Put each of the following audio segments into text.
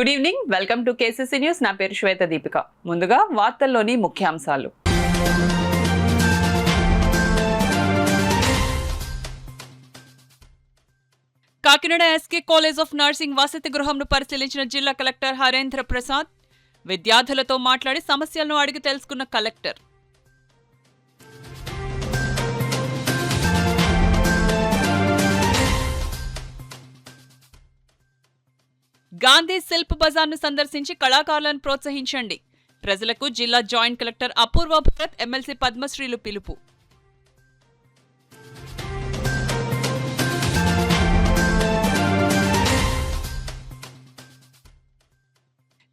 Good evening, welcome to KCC news. నా పేరు శ్వేత దీపిక. ముందుగా వార్తల్లోని ముఖ్యాంశాలు. Kakinada SK college of nursing వసతి గృహంను పరిశీలించిన జిల్లా కలెక్టర్ హరేంద్ర ప్రసాద్. విద్యార్థులతో మాట్లాడి సమస్యలను అడిగి తెలుసుకున్న కలెక్టర్. గాంధీ శిల్ప్ బజార్ను సందర్శించి కళాకారులను ప్రోత్సహించండి. ప్రజలకు జిల్లా జాయింట్ కలెక్టర్ అపూర్వ భరత్, ఎమ్మెల్సీ పద్మశ్రీలు పిలుపు.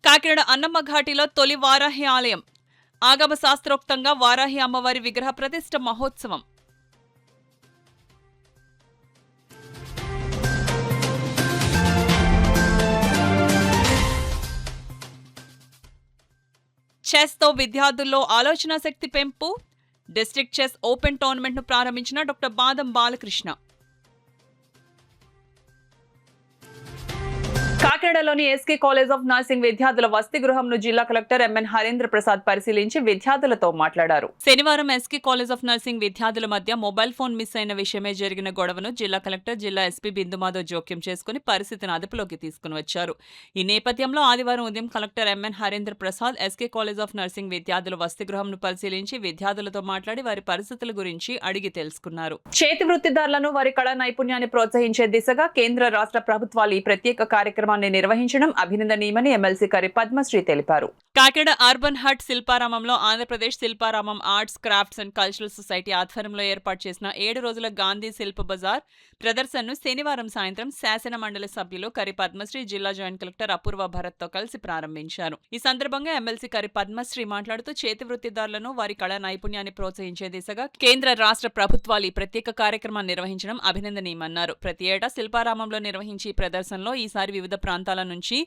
కాకినాడ అన్నమ్మ ఘాటిలో తొలి వారాహి ఆలయం. ఆగమ శాస్త్రోక్తంగా వారాహి అమ్మవారి విగ్రహ ప్రతిష్ఠ మహోత్సవం. చెస్తో విద్యార్థుల్లో ఆలోచనా శక్తి పెంపు. డిస్ట్రిక్ట్ చెస్ ఓపెన్ టోర్నమెంట్ను ప్రారంభించిన డాక్టర్ బాదం బాలకృష్ణ. కాకినాడలోని ఎస్కే కాలేజ్ ఆఫ్ నర్సింగ్ విద్యార్థుల వసతి గృహంను జిల్లా కలెక్టర్ ఎంఎన్ హరేంద్ర ప్రసాద్ పరిశీలించి విద్యార్థులతో మాట్లాడారు. శనివారం ఎస్కే కాలేజ్ ఆఫ్ నర్సింగ్ విద్యార్థుల మధ్య మొబైల్ ఫోన్ మిస్ అయిన విషయమే జరిగిన గొడవను జిల్లా కలెక్టర్, జిల్లా ఎస్పీ బిందుమాధవ్ జోక్యం చేసుకుని పరిస్థితిని అదుపులోకి తీసుకుని వచ్చారు. ఈ నేపథ్యంలో ఆదివారం ఉదయం collector MN Harendra Prasad SK college of nursing విద్యార్థుల వసతి గృహంను పరిశీలించి విద్యార్థులతో మాట్లాడి వారి పరిస్థితుల గురించి అడిగి తెలుసుకున్నారు. చేతి వృత్తిదారులను వారి కళా నైపుణ్యాన్ని ప్రోత్సహించే దిశగా కేంద్ర రాష్ట్ర ప్రభుత్వాలు ఈ ప్రత్యేక కార్యక్రమాన్ని నిర్వహించడం అభినందనీయమని ఎమ్మెల్సీ కరి పద్మశ్రీ తెలిపారు. కాకినాడ అర్బన్ హట్ శిల్పారామంలో Andhra Pradesh Shilparamam arts, crafts and cultural society ఆధ్వర్యంలో ఏర్పాటు చేసిన 7 రోజుల గాంధీ శిల్ప బజార్ ప్రదర్శనను శనివారం సాయంత్రం శాసన మండలి సభ్యులు కరి పద్మశ్రీ, జిల్లా జాయింట్ కలెక్టర్ అపూర్వ భరత్ తో కలిసి ప్రారంభించారు. ఈ సందర్భంగా ఎమ్మెల్సీ కరి పద్మశ్రీ మాట్లాడుతూ చేతి వృత్తిదారులను వారి కళా నైపుణ్యాన్ని ప్రోత్సహించే దిశగా కేంద్ర రాష్ట్ర ప్రభుత్వాలు ఈ ప్రత్యేక కార్యక్రమాన్ని నిర్వహించడం అభినందనీయమన్నారు. ప్రతి ఏటా శిల్పారామంలో నిర్వహించే ఈ ప్రదర్శనలో ఈసారి వివిధ ప్రాంతాల నుంచి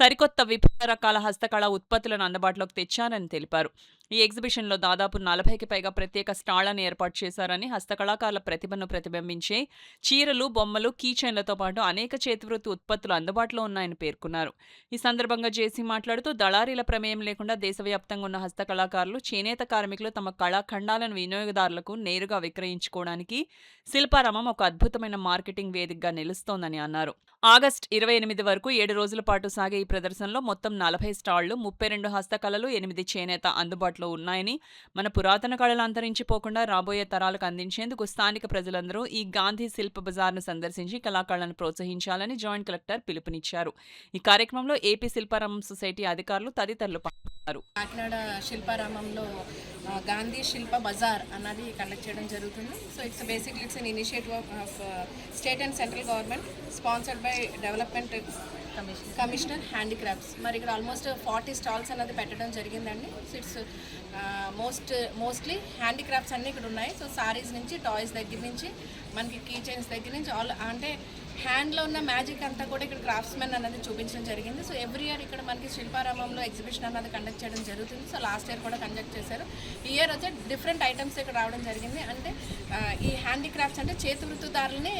సరికొత్త విభిన్న రకాల హస్తకళా ఉత్పత్తులను అందుబాటులోకి తెచ్చారని తెలిపారు. ఈ ఎగ్జిబిషన్లో దాదాపు 40కి పైగా ప్రత్యేక స్టాళ్లను ఏర్పాటు చేశారని, హస్తకళాకారుల ప్రతిభను ప్రతిబింబించే చీరలు, బొమ్మలు, కీచైన్లతో పాటు అనేక చేతివృత్తి ఉత్పత్తులు అందుబాటులో ఉన్నాయని పేర్కొన్నారు. ఈ సందర్భంగా జేసీ మాట్లాడుతూ దళారీల ప్రమేయం లేకుండా దేశవ్యాప్తంగా ఉన్న హస్తకళాకారులు, చేనేత కార్మికులు తమ కళాఖండాలను వినియోగదారులకు నేరుగా విక్రయించుకోవడానికి శిల్పారామం ఒక అద్భుతమైన మార్కెటింగ్ వేదికగా నిలుస్తోందని అన్నారు. ఆగస్టు 28 వరకు 7 రోజుల పాటు సాగే ఈ ప్రదర్శనలో మొత్తం 40 స్టాళ్లు, 32 హస్తకళలు, 8 చేనేత అందుబాటులో ఉన్నాయని, మన పురాతన కళలు అంతరించిపోకుండా రాబోయే తరాలకు అందించేందుకు స్థానిక ప్రజలందరూ ఈ గాంధీ శిల్ప బజార్ను సందర్శించి కళాకారులను ప్రోత్సహించాలని జాయింట్ కలెక్టర్ పిలుపునిచ్చారు. ఈ కార్యక్రమంలో ఏపీ శిల్పారామం సొసైటీ అధికారులు తదితరులు పాల్గొన్నారు. కాకినాడ శిల్పారామంలో గాంధీ శిల్ప బజార్ అన్నది కండక్ట్ చేయడం జరుగుతుంది. So it's an initiative of state and central government sponsored by development commissioner handicrafts. మరి ఇక్కడ ఆల్మోస్ట్ 40 స్టాల్స్ అన్నది పెట్టడం జరిగిందండి. సో ఇట్స్ మోస్ట్లీ హ్యాండీక్రాఫ్ట్స్ అన్నీ ఇక్కడ ఉన్నాయి. సో సారీస్ నుంచి, టాయ్స్ దగ్గర నుంచి, మనకి కీ చైన్స్ దగ్గర నుంచి అంటే హ్యాండ్లో ఉన్న మ్యాజిక్ అంతా కూడా ఇక్కడ క్రాఫ్ట్స్మెన్ అన్నది చూపించడం జరిగింది. సో ఎవ్రీ ఇయర్ ఇక్కడ మనకి శిల్పారామంలో ఎగ్జిబిషన్ అన్నది కండక్ట్ చేయడం జరుగుతుంది. సో లాస్ట్ ఇయర్ కూడా కండక్ట్ చేశారు. ఈ ఇయర్ వచ్చే డిఫరెంట్ ఐటమ్స్ ఇక్కడ రావడం జరిగింది. అంటే ఈ హ్యాండీక్రాఫ్ట్స్ అంటే చేతి వృత్తిదారులని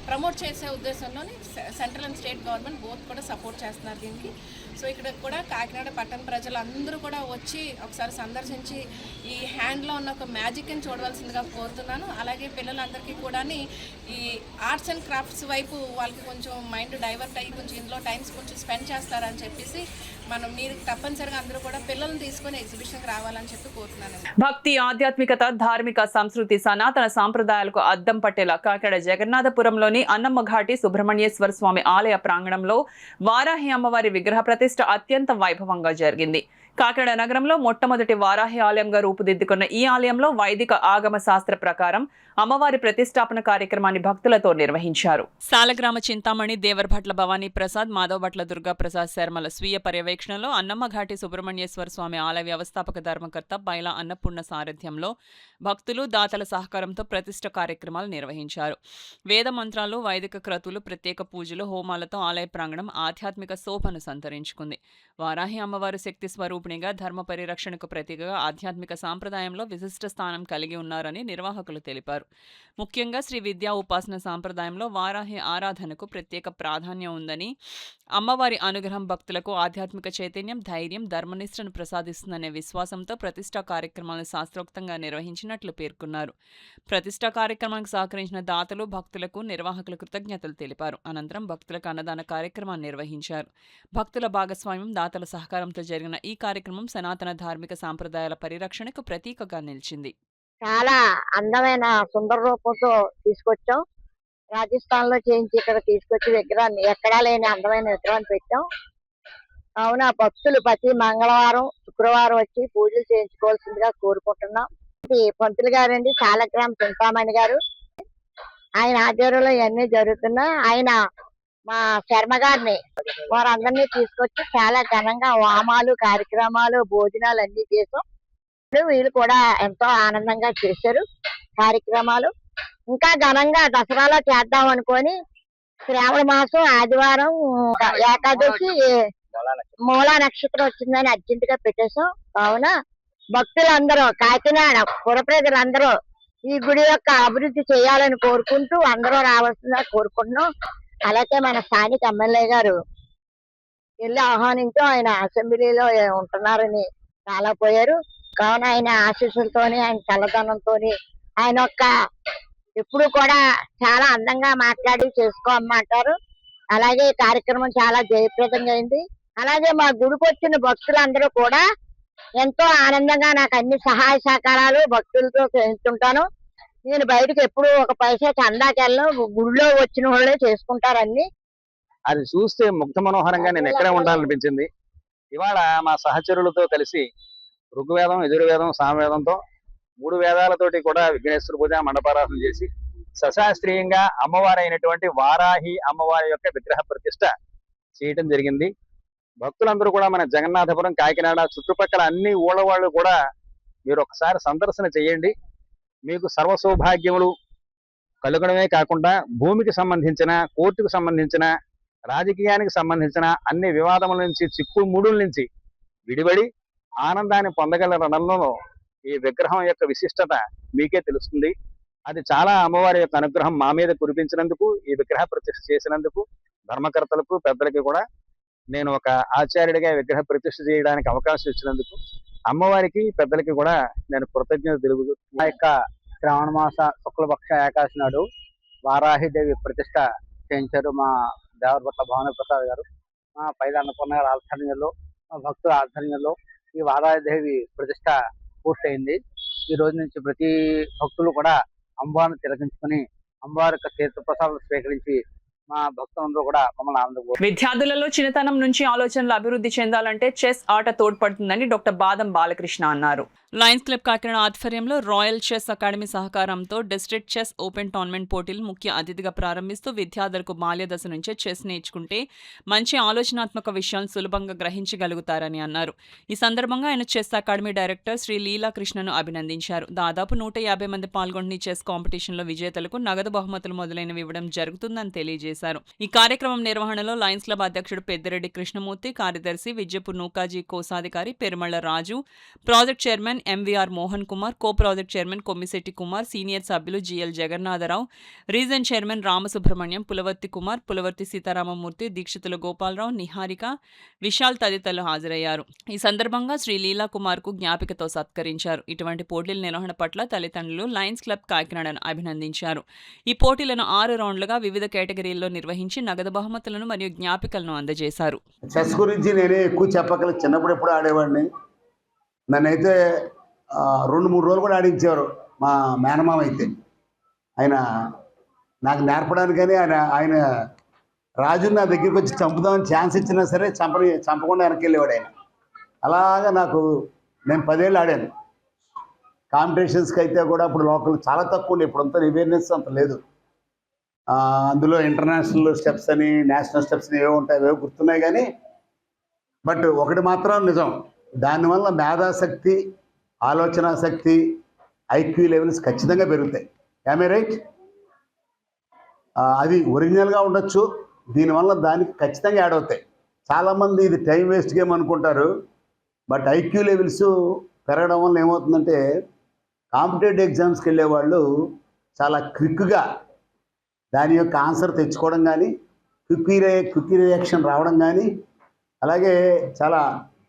ప్రమోట్ చేసే ఉద్దేశంలోని central and state government both కూడా సపోర్ట్ చేస్తున్నారు దీనికి. సో ఇక్కడ కూడా కాకినాడ పట్టణ ప్రజలు అందరూ కూడా వచ్చి ఒకసారి సందర్శించి ఈ హ్యాండ్లో ఉన్న ఒక మ్యాజిక్ని చూడవలసిందిగా కోరుతున్నాను. అలాగే పిల్లలందరికీ కూడా ఈ ఆర్ట్స్ అండ్ క్రాఫ్ట్స్ వైపు వాళ్ళకి కొంచెం మైండ్ డైవర్ట్ అయ్యి కొంచెం ఇందులో టైమ్స్ కొంచెం స్పెండ్ చేస్తారని చెప్పేసి మీరు తప్పనిసరిగా అందరూ కూడా పిల్లల్ని తీసుకొని ఎగ్జిబిషన్కి రావాలని చెప్పి కోరుతున్నాను. భక్తి, ఆధ్యాత్మికత, ధార్మిక సంస్కృతి, సనాతన సాంప్రదాయాలకు అద్దం పట్టేలా కాకినాడ జగన్నాథపురంలోని అన్నమ్మ ఘాటి సుబ్రహ్మణ్యేశ్వర స్వామి ఆలయ ప్రాంగణంలో వారాహి అమ్మవారి విగ్రహ ప్రతిష్ఠ అత్యంత వైభవంగా జరిగింది. కాకినాడ నగరంలో మొట్టమొదటి వారాహి ఆలయంగా రూపుదిద్దుకున్న ఈ ఆలయంలో వైదిక ఆగమ శాస్త్ర ప్రకారం అమ్మవారి ప్రతిష్టాపన కార్యక్రమాన్ని భక్తులతో నిర్వహించారు. సాలగ్రామ చింతామణి, దేవర్భట్ల భవానీ ప్రసాద్, మాధవభట్ల దుర్గా ప్రసాద్ శర్మల స్వీయ పర్యవేక్షణలో అన్నమ్మ ఘాటి సుబ్రహ్మణ్యేశ్వర స్వామి ఆలయ వ్యవస్థాపక ధర్మకర్త బైలా అన్నపూర్ణ సారథ్యంలో భక్తులు, దాతల సహకారంతో ప్రతిష్ఠ కార్యక్రమాలు నిర్వహించారు. వేద మంత్రాలు, వైదిక క్రతువులు, ప్రత్యేక పూజలు, హోమాలతో ఆలయ ప్రాంగణం ఆధ్యాత్మిక శోభను సంతరించుకుంది. వారాహి అమ్మవారు శక్తి స్వరూపం స్వరూపిణిగా, ధర్మ పరిరక్షణకు ప్రతీకగా ఆధ్యాత్మిక సాంప్రదాయంలో విశిష్ట స్థానం కలిగి ఉన్నారని నిర్వాహకులు తెలిపారు. ముఖ్యంగా శ్రీ విద్యా ఉపాసన సాంప్రదాయంలో వారాహి ఆరాధనకు ప్రత్యేక ప్రాధాన్యం ఉందని, అమ్మవారి అనుగ్రహం భక్తులకు ఆధ్యాత్మిక చైతన్యం, ధైర్యం, ధర్మనిష్టను ప్రసాదిస్తుందనే విశ్వాసంతో ప్రతిష్టా కార్యక్రమాలను శాస్త్రోక్తంగా నిర్వహించినట్లు పేర్కొన్నారు. ప్రతిష్టా కార్యక్రమానికి సహకరించిన దాతలు, భక్తులకు నిర్వాహకులు కృతజ్ఞతలు తెలిపారు. అనంతరం భక్తులకు అన్నదాన కార్యక్రమాన్ని నిర్వహించారు. భక్తుల భాగస్వామ్యం, దాతల సహకారంతో జరిగిన ఈ కార్యక్రమం సనాతన ధార్మిక సాంప్రదాయాల పరిరక్షణకు ప్రతీకగా నిలిచింది. చాలా అందమైన సుందర రూపంతో తీసుకొచ్చాం. రాజస్థాన్ లో చేయించి ఇక్కడ తీసుకొచ్చి విగ్రహాన్ని, ఎక్కడా లేని అందమైన విగ్రహాన్ని పెట్టాం. కావున భక్తులు ప్రతి మంగళవారం, శుక్రవారం వచ్చి పూజలు చేయించుకోవాల్సిందిగా కోరుకుంటున్నాం. పంతులు గారండి, సాలగ్రామ చింతామణి గారు, ఆయన ఆధ్వర్యంలో ఇవన్నీ జరుగుతున్నా. ఆయన మా శర్మ గారిని వారందరినీ తీసుకొచ్చి చాలా ఘనంగా వామాలు, కార్యక్రమాలు, భోజనాలు అన్ని చేసాం. వీళ్ళు కూడా ఎంతో ఆనందంగా చేశారు కార్యక్రమాలు. ఇంకా ఘనంగా దసరాలో చేద్దాం అనుకొని శ్రావణ మాసం ఆదివారం ఏకాదశి మూలా నక్షత్రం వచ్చిందని అర్జెంట్ గా పెట్టేశాం. కావున భక్తులందరూ, కాకినాడ పుర ప్రజలందరూ ఈ గుడి యొక్క అభివృద్ధి చేయాలని కోరుకుంటూ అందరూ రావాల్సిందిగా కోరుకుంటున్నాం. అలాగే మన స్థానిక ఎమ్మెల్యే గారు వెళ్ళి ఆహ్వానించాం. ఆయన అసెంబ్లీలో ఉంటున్నారని చాలా పోయారు. కావున ఆయన ఆశీస్సులతోని, ఆయన చల్లదనంతోని, ఆయన యొక్క ఎప్పుడు కూడా చాలా అందంగా మాట్లాడి చేసుకోమంటారు. అలాగే ఈ కార్యక్రమం చాలా జయప్రదంగా అయింది. అలాగే మా గుడికి వచ్చిన భక్తులందరూ కూడా ఎంతో ఆనందంగా నాకు అన్ని సహాయ సహకారాలు భక్తులతో చేస్తుంటాను. నేను బయటకు ఎప్పుడు ఒక పైసా చందాకెళ్ళను. గుడిలో వచ్చిన వాళ్ళే చేసుకుంటారు అన్ని. అది చూస్తే ముగ్ధ మనోహరంగా నేను ఎక్కడే ఉండాలనిపించింది. ఇవాళ మా సహచరులతో కలిసి ఋగ్వేదం, యజుర్వేదం, సామవేదంతో 3 వేదాలతోటి కూడా విఘ్నేశ్వర పూజ మండపారాధన చేసి సశాస్త్రీయంగా అమ్మవారి అయినటువంటి వారాహి అమ్మవారి యొక్క విగ్రహ ప్రతిష్ట చేయటం జరిగింది. భక్తులందరూ కూడా మన జగన్నాథపురం, కాకినాడ చుట్టుపక్కల అన్ని ఊళ్ళ వాళ్ళు కూడా మీరు ఒకసారి సందర్శన చేయండి. మీకు సర్వ సౌభాగ్యములు కలుగడమే కాకుండా భూమికి సంబంధించిన, కోర్టుకు సంబంధించిన, రాజకీయానికి సంబంధించిన అన్ని వివాదముల నుంచి, చిక్కుముడుల నుంచి విడిబడి ఆనందాన్ని పొందగలగడంలో ఈ విగ్రహం యొక్క విశిష్టత మీకే తెలుస్తుంది. అది చాలా అమ్మవారి యొక్క అనుగ్రహం మా మీద కురిపించినందుకు, ఈ విగ్రహ ప్రతిష్ఠ చేసినందుకు ధర్మకర్తలకు, పెద్దలకి కూడా నేను ఒక ఆచార్యుడిగా విగ్రహ ప్రతిష్ఠ చేయడానికి అవకాశం ఇచ్చినందుకు అమ్మవారికి, పెద్దలకి కూడా నేను కృతజ్ఞత తెలుపుతూ, ఆ యొక్క శ్రావణ మాస శుక్లపక్ష ఏకాదశి నాడు వారాహిదేవి ప్రతిష్ట చేయించారు మా దేవరపట్ల భావన ప్రసాద్ గారు. మా పైద అన్నపూర్ణ గారి ఆధ్వర్యంలో, మా భక్తుల ఆధ్వర్యంలో ఈ వారాహిదేవి ప్రతిష్ట పూర్తయింది. ఈ రోజు నుంచి ప్రతి భక్తులు కూడా అమ్మవారిని తిలకించుకుని అమ్మవారి యొక్క తీర్థ ప్రసాదాలు స్వీకరించి మా భక్తులందరూ కూడా మమ్మల్ని ఆనందపరుస్తారు. విద్యార్థులలో చిన్నతనం నుంచి ఆలోచనలు అభివృద్ధి చెందాలంటే చెస్ ఆట తోడ్పడుతుందని డాక్టర్ బాదం బాలకృష్ణ అన్నారు. లయన్స్ క్లబ్ కాకినాడ ఆధ్వర్యంలో రాయల్ చెస్ అకాడమీ సహకారంతో డిస్ట్రిక్ట్ చెస్ ఓపెన్ టోర్నమెంట్ పోటీలు ముఖ్య అతిథిగా ప్రారంభిస్తూ విద్యార్థులకు బాల్య దశ నుంచే చెస్ నేర్చుకుంటే మంచి ఆలోచనాత్మక విషయాలను సులభంగా గ్రహించగలుగుతారని అన్నారు. ఈ సందర్భంగా ఆయన చెస్ అకాడమీ డైరెక్టర్ శ్రీ లీలా కృష్ణను అభినందించారు. దాదాపు 150 మంది పాల్గొన్న ఈ చెస్ కాంపిటీషన్లో విజేతలకు నగదు బహుమతులు మొదలైనవి ఇవ్వడం జరుగుతుందని తెలియజేశారు. ఈ కార్యక్రమం నిర్వహణలో లయన్స్ క్లబ్ అధ్యక్షుడు పెద్దిరెడ్డి కృష్ణమూర్తి, కార్యదర్శి విద్యపు నూకాజీ కోశాధికారి Perumalla Raju, project chairman MVR Mohan Kumar, co project chairman Kommisetti Kumar, senior సభ్యులు GL Jagannatharao, region chairman Ramasubrahmanyam, Pulavarthi Kumar, Pulavarthi Seetharamamurthy, Dikshitula Gopalarao, Niharika, Vishal తదితరులు హాజరయ్యారు. ఈ సందర్భంగా శ్రీ లీలా కుమార్ కు జ్ఞాపికతో సత్కరించారు. ఇటువంటి పోటీల నిర్వహణ పట్ల తల్లిదండ్రులు లయన్స్ క్లబ్ కాకినాడను అభినందించారు. ఈ పోటీలను 6 రౌండ్లుగా వివిధ కేటగిరీల్లో నిర్వహించి నగదు బహుమతులను మరియు జ్ఞాపికలను అందజేశారు. చెస్ గురించి నేనే ఎక్కువ చెప్పగలను. చిన్నప్పుడు ఎప్పుడు ఆడేవాడిని. నన్నైతే 2-3 రోజులు కూడా ఆడించేవారు మా మేనమామ అయితే. ఆయన నాకు నేర్పడానికని ఆయన రాజుని నా దగ్గరికి వచ్చి చంపుదామని ఛాన్స్ ఇచ్చినా సరే చంపకుండా వెనక్కి వెళ్ళేవాడు ఆయన. అలాగా నేను 10 ఏళ్ళు ఆడాను. కాంపిటీషన్స్కి అయితే కూడా అప్పుడు లోకల్ చాలా తక్కువ ఉండే, ఇప్పుడు అంతా అవేర్నెస్ అంత లేదు. అందులో ఇంటర్నేషనల్ స్టెప్స్ అని, నేషనల్ స్టెప్స్ అని ఏవో ఉంటాయి, ఏవో గుర్తున్నాయి. కానీ బట్ ఒకటి మాత్రం నిజం, దానివల్ల మేధాశక్తి, ఆలోచన శక్తి, ఐక్యూ లెవెల్స్ ఖచ్చితంగా పెరుగుతాయి. యామే రైట్? అది ఒరిజినల్గా ఉండొచ్చు, దీనివల్ల దానికి ఖచ్చితంగా యాడ్ అవుతాయి. చాలామంది ఇది టైం వేస్ట్ గేమ్ అనుకుంటారు. బట్ ఐక్యూ లెవెల్స్ పెరగడం వల్ల ఏమవుతుందంటే కాంపిటేటివ్ ఎగ్జామ్స్కి వెళ్ళే వాళ్ళు చాలా క్విక్గా దాని యొక్క ఆన్సర్ తెచ్చుకోవడం కానీ క్విక్ రియాక్షన్ రావడం కానీ అలాగే చాలా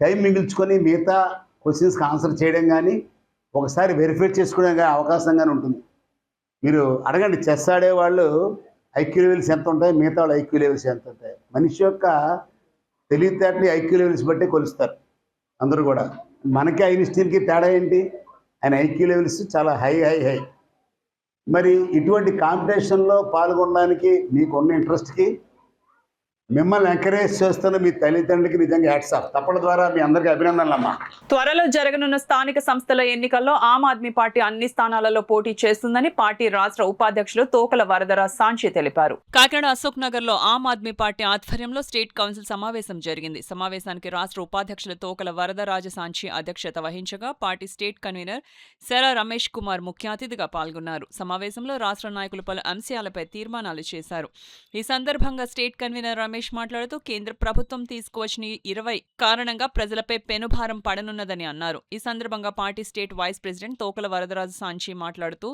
టైం మిగిల్చుకొని మిగతా క్వశ్చన్స్కి ఆన్సర్ చేయడం కానీ ఒకసారి వెరిఫై చేసుకోవడం కానీ అవకాశం కానీ ఉంటుంది. మీరు అడగండి, చెస్ ఆడేవాళ్ళు ఐక్యూ లెవెల్స్ ఎంత ఉంటాయి, మిగతా వాళ్ళు ఐక్యూ లెవెల్స్ ఎంత ఉంటాయి. మనిషి యొక్క తెలివితేటని ఐక్యూ లెవెల్స్ బట్టే కొలుస్తారు అందరూ కూడా. మనకి ఐన్స్టీన్కి తేడా ఏంటి? ఆయన ఐక్యూ లెవెల్స్ చాలా హై. మరి ఇటువంటి కాంపిటీషన్లో పాల్గొనడానికి మీకున్న ఇంట్రెస్ట్కి మిమ్మల్ని ఎంకరేజ్ చేస్తున్న మీ తల్లిదండ్రులకి నిజంగా హ్యాట్స్ ఆఫ్. తప్పల ద్వారా మీ అందరికీ అభినందనలమ్మా. త్వరలో జరగనున్న స్థానిక సంస్థల ఎన్నికల్లో ఆమ్ ఆద్మీ పార్టీ అన్ని స్థానాలలో పోటీ చేస్తుందని పార్టీ రాష్ట్ర ఉపాధ్యక్షులు తోకల వరదరాజ్ సాంచి తెలిపారు. కాకినాడ అశోక్ నగర్ లో ఆమ్ ఆద్మీ పార్టీ ఆధ్వర్యంలో స్టేట్ కౌన్సిల్ సమావేశం జరిగింది. సమావేశానికి రాష్ట్ర ఉపాధ్యక్షులు తోకల వరదరాజ సాంచి అధ్యక్షత వహించగా party state convener Sera Ramesh Kumar ముఖ్య అతిథిగా పాల్గొన్నారు. సమావేశంలో రాష్ట్ర నాయకులు పలు అంశాలపై తీర్మానాలు చేశారు. ఈ సందర్భంగా స్టేట్ కన్వీనర్ రమేష్ మాట్లాడుతూ కేంద్ర ప్రభుత్వం తీసుకువచ్చిన 20 కారణంగా ప్రజలపై పెనుభారం పడనున్నదని అన్నారు. ఈ సందర్భంగా party state vice president Tokala Varadaraju Sanchi మాట్లాడుతూ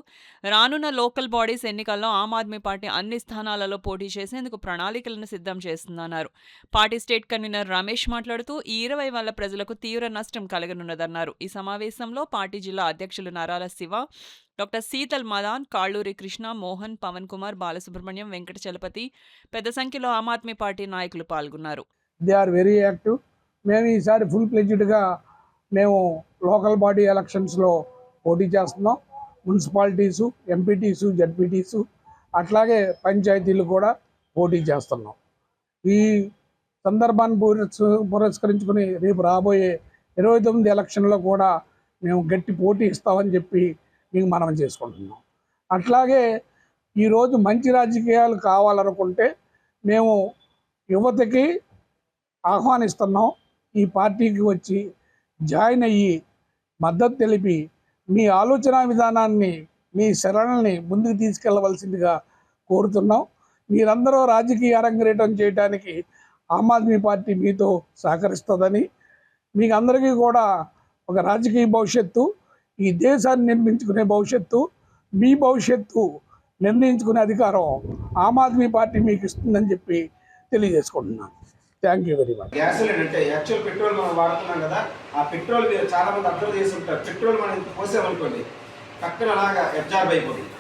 రానున్న లోకల్ బాడీస్ ఎన్నికల్లో ఆమ్ ఆద్మీ పార్టీ అన్ని స్థానాలలో పోటీ చేసేందుకు ప్రణాళికలను సిద్ధం చేస్తుందన్నారు. పార్టీ స్టేట్ కన్వీనర్ రమేష్ మాట్లాడుతూ ఈ 20 వల్ల ప్రజలకు తీవ్ర నష్టం కలగనున్నదన్నారు. ఈ సమావేశంలో పార్టీ జిల్లా అధ్యక్షులు నరాల శివ, డాక్టర్ శీతల్ మదాన్, కాళ్ళూరి కృష్ణ, మోహన్, పవన్ కుమార్, బాలసుబ్రహ్మణ్యం, వెంకట చలపతి పెద్ద సంఖ్యలో ఆమ్ ఆద్మీ పార్టీ నాయకులు పాల్గొన్నారు. They are very active. మేము ఈసారి ఫుల్ ప్లెడ్జ్డ్గా మేము లోకల్ బాడీ ఎలక్షన్స్లో పోటీ చేస్తున్నాం. మున్సిపాలిటీసు, ఎంపీటీసు, జడ్పీటీసు అట్లాగే పంచాయతీలు కూడా పోటీ చేస్తున్నాం. ఈ సందర్భాన్ని పురస్కరించుకుని రేపు రాబోయే 29 ఎలక్షన్లో కూడా మేము గట్టి పోటీ ఇస్తామని చెప్పి మీకు మనం చేసుకుంటున్నాం. అట్లాగే ఈరోజు మంచి రాజకీయాలు కావాలనుకుంటే మేము యువతకి ఆహ్వానిస్తున్నాం. ఈ పార్టీకి వచ్చి జాయిన్ అయ్యి మద్దతు తెలిపి మీ ఆలోచన విధానాన్ని, మీ శరణల్ని ముందుకు తీసుకెళ్లవలసిందిగా కోరుతున్నాం. మీరందరూ రాజకీయ అరంగేటం చేయడానికి ఆమ్ ఆద్మీ పార్టీ మీతో సహకరిస్తుందని, మీకు అందరికీ కూడా ఒక రాజకీయ భవిష్యత్తు, ఈ దేశాన్ని నిర్మించుకునే భవిష్యత్తు, మీ భవిష్యత్తు నిర్ణయించుకునే అధికారం ఆమ్ ఆద్మీ పార్టీ మీకు ఇస్తుందని చెప్పి తెలియజేసుకుంటున్నాను. Thank you very much. Gas అంటే యాక్చువల్ పెట్రోల్ మనం వాడుతున్నాం కదా, ఆ పెట్రోల్ మీరు చాలా మంది అబ్జర్వ్ చేసి ఉంటారు. పెట్రోల్ మనం ఇంత పోసామనుకోండి, పక్కన అలాగా అబ్జార్బ్ అయిపోతుంది,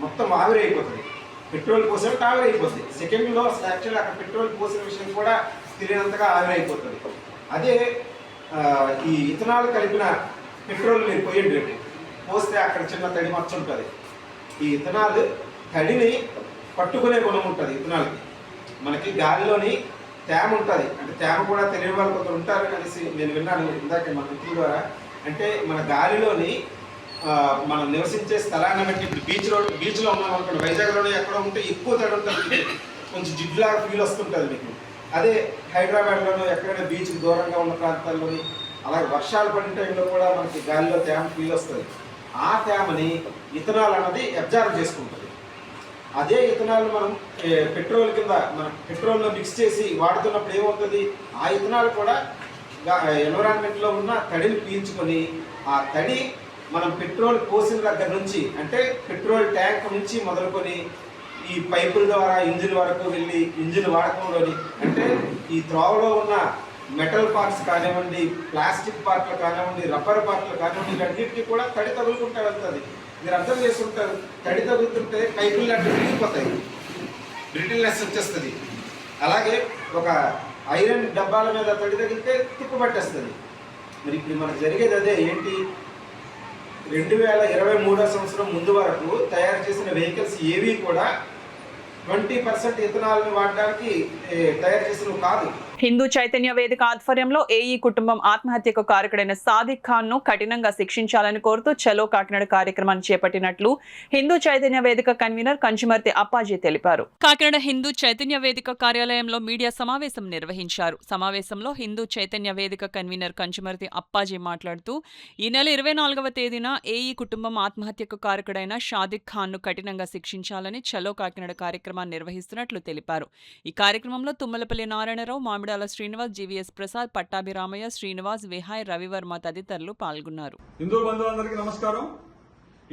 మొత్తం ఆవిరి అయిపోతుంది. పెట్రోల్ పోసామంటే ఆవిరి అయిపోతుంది. సెకండ్లో అసలు యాక్చువల్ అక్కడ పెట్రోల్ పోసిన విషయం కూడా తెలియనంతగా ఆవిరి అయిపోతుంది. అదే ఈ ఇథనాల్ కలిపిన పెట్రోల్ మీరు పోయండి, రేపు పోస్తే అక్కడ చిన్న తడి మచ్చ ఉంటుంది. ఈ ఇథనాల్ తడిని పట్టుకునే గుణం ఉంటుంది. ఇథనాల్కి మనకి గాలిలోని తేమ ఉంటుంది, అంటే తేమ కూడా తెలియని వాళ్ళు కొందరు ఉంటారు అనేసి నేను విన్నాను ఇందాక మన మిత్రుల ద్వారా. అంటే మన గాలిలోని మనం నివసించే స్థలాన్ని బట్టి, ఇప్పుడు బీచ్లో ఉన్నాం అనుకోండి, వైజాగ్లోనే ఎక్కడ ఉంటే ఎక్కువ తడి ఉంటుంది, కొంచెం జిడ్లాగా ఫీల్ వస్తుంటుంది మీకు. అదే హైదరాబాద్లోనూ ఎక్కడైనా బీచ్కి దూరంగా ఉన్న ప్రాంతాల్లోని అలాగే వర్షాలు పడిన టైంలో కూడా మనకి గాలిలో తేమ ఫీల్ వస్తుంది. ఆ తేమని ఇథనాల్ అన్నది అబ్జర్వ్ చేసుకుంటుంది. అదే ఇథనాల్ మనం పెట్రోల్ కింద మనం పెట్రోల్లో మిక్స్ చేసి వాడుతున్నప్పుడు ఏమవుతుంది, ఆ ఇథనాల్ కూడా ఎన్విరాన్మెంట్లో ఉన్న తడిని పీల్చుకొని, ఆ తడి మనం పెట్రోల్ పోసిన దగ్గర నుంచి, అంటే పెట్రోల్ ట్యాంక్ నుంచి మొదలుకొని ఈ పైపుల ద్వారా ఇంజిన్ వరకు వెళ్ళి ఇంజిన్ వాడకంలోని, అంటే ఈ త్రోవలో ఉన్న మెటల్ పార్ట్స్ కానివ్వండి, ప్లాస్టిక్ పార్ట్లు కానివ్వండి, రబ్బర్ పార్ట్లు కానివ్వండి, వీటన్నిటికీ కూడా తడి తగులుకుంటూ వెళ్తుంది. మీరు అర్థం చేసుకుంటారు, తడి తగులుతుంటే పైపులు లాంటి విరిగిపోతాయి, బ్రిటిల్నెస్ వచ్చేస్తుంది. అలాగే ఒక ఐరన్ డబ్బాల మీద తడి తగిలితే తుప్పు పట్టేస్తుంది. మరి ఇప్పుడు మనకు జరిగేది అదే. ఏంటి, 2023 సంవత్సరం ముందు వరకు తయారు చేసిన వెహికల్స్ ఏవి కూడా 20% ఇథనాల్ని వాడడానికి తయారు చేసినవి కాదు. హిందూ చైతన్య వేదిక ఆధ్వర్యంలో ఏఈ కుటుంబం ఆత్మహత్యకు కారకుడైన సాదిక్ ఖాన్ ను కఠినంగా శిక్షించాలని కోరుతూ చలో కాకినాడ కార్యక్రమాన్ని చేపట్టినట్లు హిందూ చైతన్య వేదిక కన్వీనర్ కంచుమర్తి అప్పాజీ తెలిపారు. కాకినాడ హిందూ చైతన్య వేదిక కార్యాలయంలో మీడియా సమావేశం నిర్వహించారు. సమావేశంలో హిందూ చైతన్య వేదిక కన్వీనర్ కంచుమర్తి అప్పాజీ మాట్లాడుతూ ఈ నెల 24వ తేదీన ఏఈ కుటుంబం ఆత్మహత్యకు కారకుడైన సాదిక్ ఖాన్ ను కఠినంగా శిక్షించాలని చలో కాకినాడ కార్యక్రమాన్ని నిర్వహిస్తున్నట్లు తెలిపారు. ఈ కార్యక్రమంలో తుమ్మలపల్లి నారాయణరావు, మామిడాల శ్రీనివాస్, జీవీఎస్ ప్రసాద్, పట్టాభిరామయ్య, శ్రీనివాస్, విహాయ్, రవివర్మ తదితరులు పాల్గొన్నారు. హిందూ బంధువులందరికీ నమస్కారం.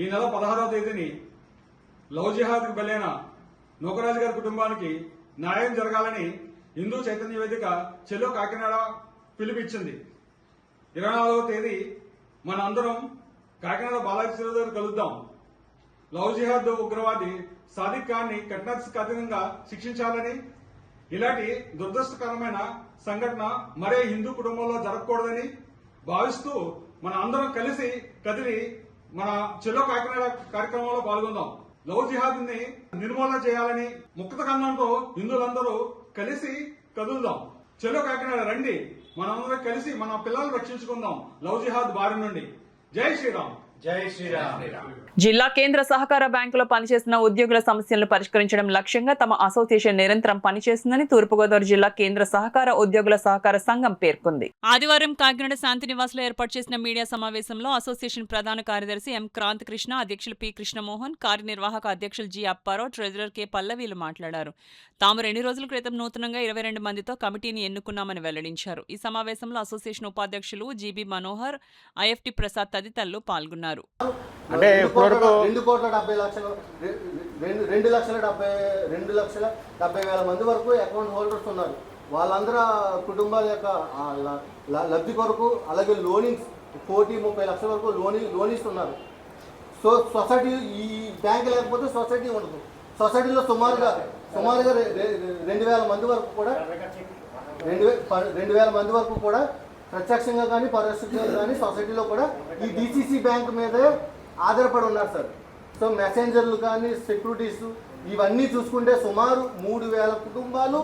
ఈ నెల 16వ తేదీని లవ్ జిహాద్కి బలైన నూకరాజు గారి కుటుంబానికి న్యాయం జరగాలని హిందూ చైతన్య వేదిక చెల్లో కాకినాడ పిలుపిచ్చింది. 24వ తేదీ మన అందరం కాకినాడ బాలాజీ చెరువు దగ్గర కలుద్దాం. లవ్ జిహాద్ ఉగ్రవాది సాదిక్ ఖాన్ని కఠినంగా శిక్షించాలని, ఇలాంటి దురదృష్టకరమైన సంఘటన మరే హిందూ కుటుంబంలో జరగకూడదని భావిస్తూ మన అందరం కలిసి కదిలి మన చెల్లో కాకినాడ కార్యక్రమంలో పాల్గొందాం. లవ్ జిహాద్ ని నిర్మూలన చేయాలని ముక్త కందంతో హిందువులందరూ కలిసి కదులుదాం. చెల్లో కాకినాడ రండి, మనందరం కలిసి మన పిల్లల్ని రక్షించుకుందాం లవ్ జిహాద్ బారి నుండి. జై శ్రీరామ్. జై శ్రీరామ్. జిల్లా కేంద్ర సహకార బ్యాంకులో పనిచేస్తున్న ఉద్యోగుల సమస్యలను పరిష్కరించడం లక్ష్యంగా తమ అసోసియేషన్ నిరంతరం పనిచేస్తుందని తూర్పుగోదావరి జిల్లా కేంద్ర సహకార ఉద్యోగుల సహకార సంఘం పేర్కొంది. ఆదివారం కాకినాడ శాంతినివాస్లో ఏర్పాటు చేసిన మీడియా సమావేశంలో అసోసియేషన్ ప్రధాన కార్యదర్శి ఎం క్రాంతి కృష్ణ, అధ్యక్షులు పి కృష్ణమోహన్, కార్యనిర్వాహక అధ్యక్షులు జి అప్పారావు, ట్రెజరర్ కె పల్లవీలు మాట్లాడారు. తాము 2 రోజుల క్రితం నూతనంగా 22 మందితో కమిటీని ఎన్నుకున్నామని వెల్లడించారు. ఈ సమావేశంలో అసోసియేషన్ ఉపాధ్యక్షులు జీబీ మనోహర్, ఐఎఫ్టి ప్రసాద్ తదితరులు పాల్గొన్నారు. అంటే 2,70,000 మంది వరకు అకౌంట్ హోల్డర్స్ ఉన్నారు. వాళ్ళందరూ కుటుంబాల యొక్క లబ్ధి కొరకు, అలాగే లోనింగ్స్ 30 లక్షల వరకు లోన్ ఇస్తున్నారు. సో సొసైటీ, ఈ బ్యాంక్ లేకపోతే సొసైటీ ఉండదు. సొసైటీలో సుమారుగా 2,000 మంది వరకు కూడా 2,000 మంది వరకు కూడా ప్రత్యక్షంగా కానీ పరోక్షంగా కానీ సొసైటీలో కూడా ఈ డిసిసి బ్యాంక్ మీదే ఆధారపడి ఉన్నారు సార్. సో మెసెంజర్లు కానీ, సెక్యూరిటీస్, ఇవన్నీ చూసుకుంటే సుమారు 3,000 కుటుంబాలు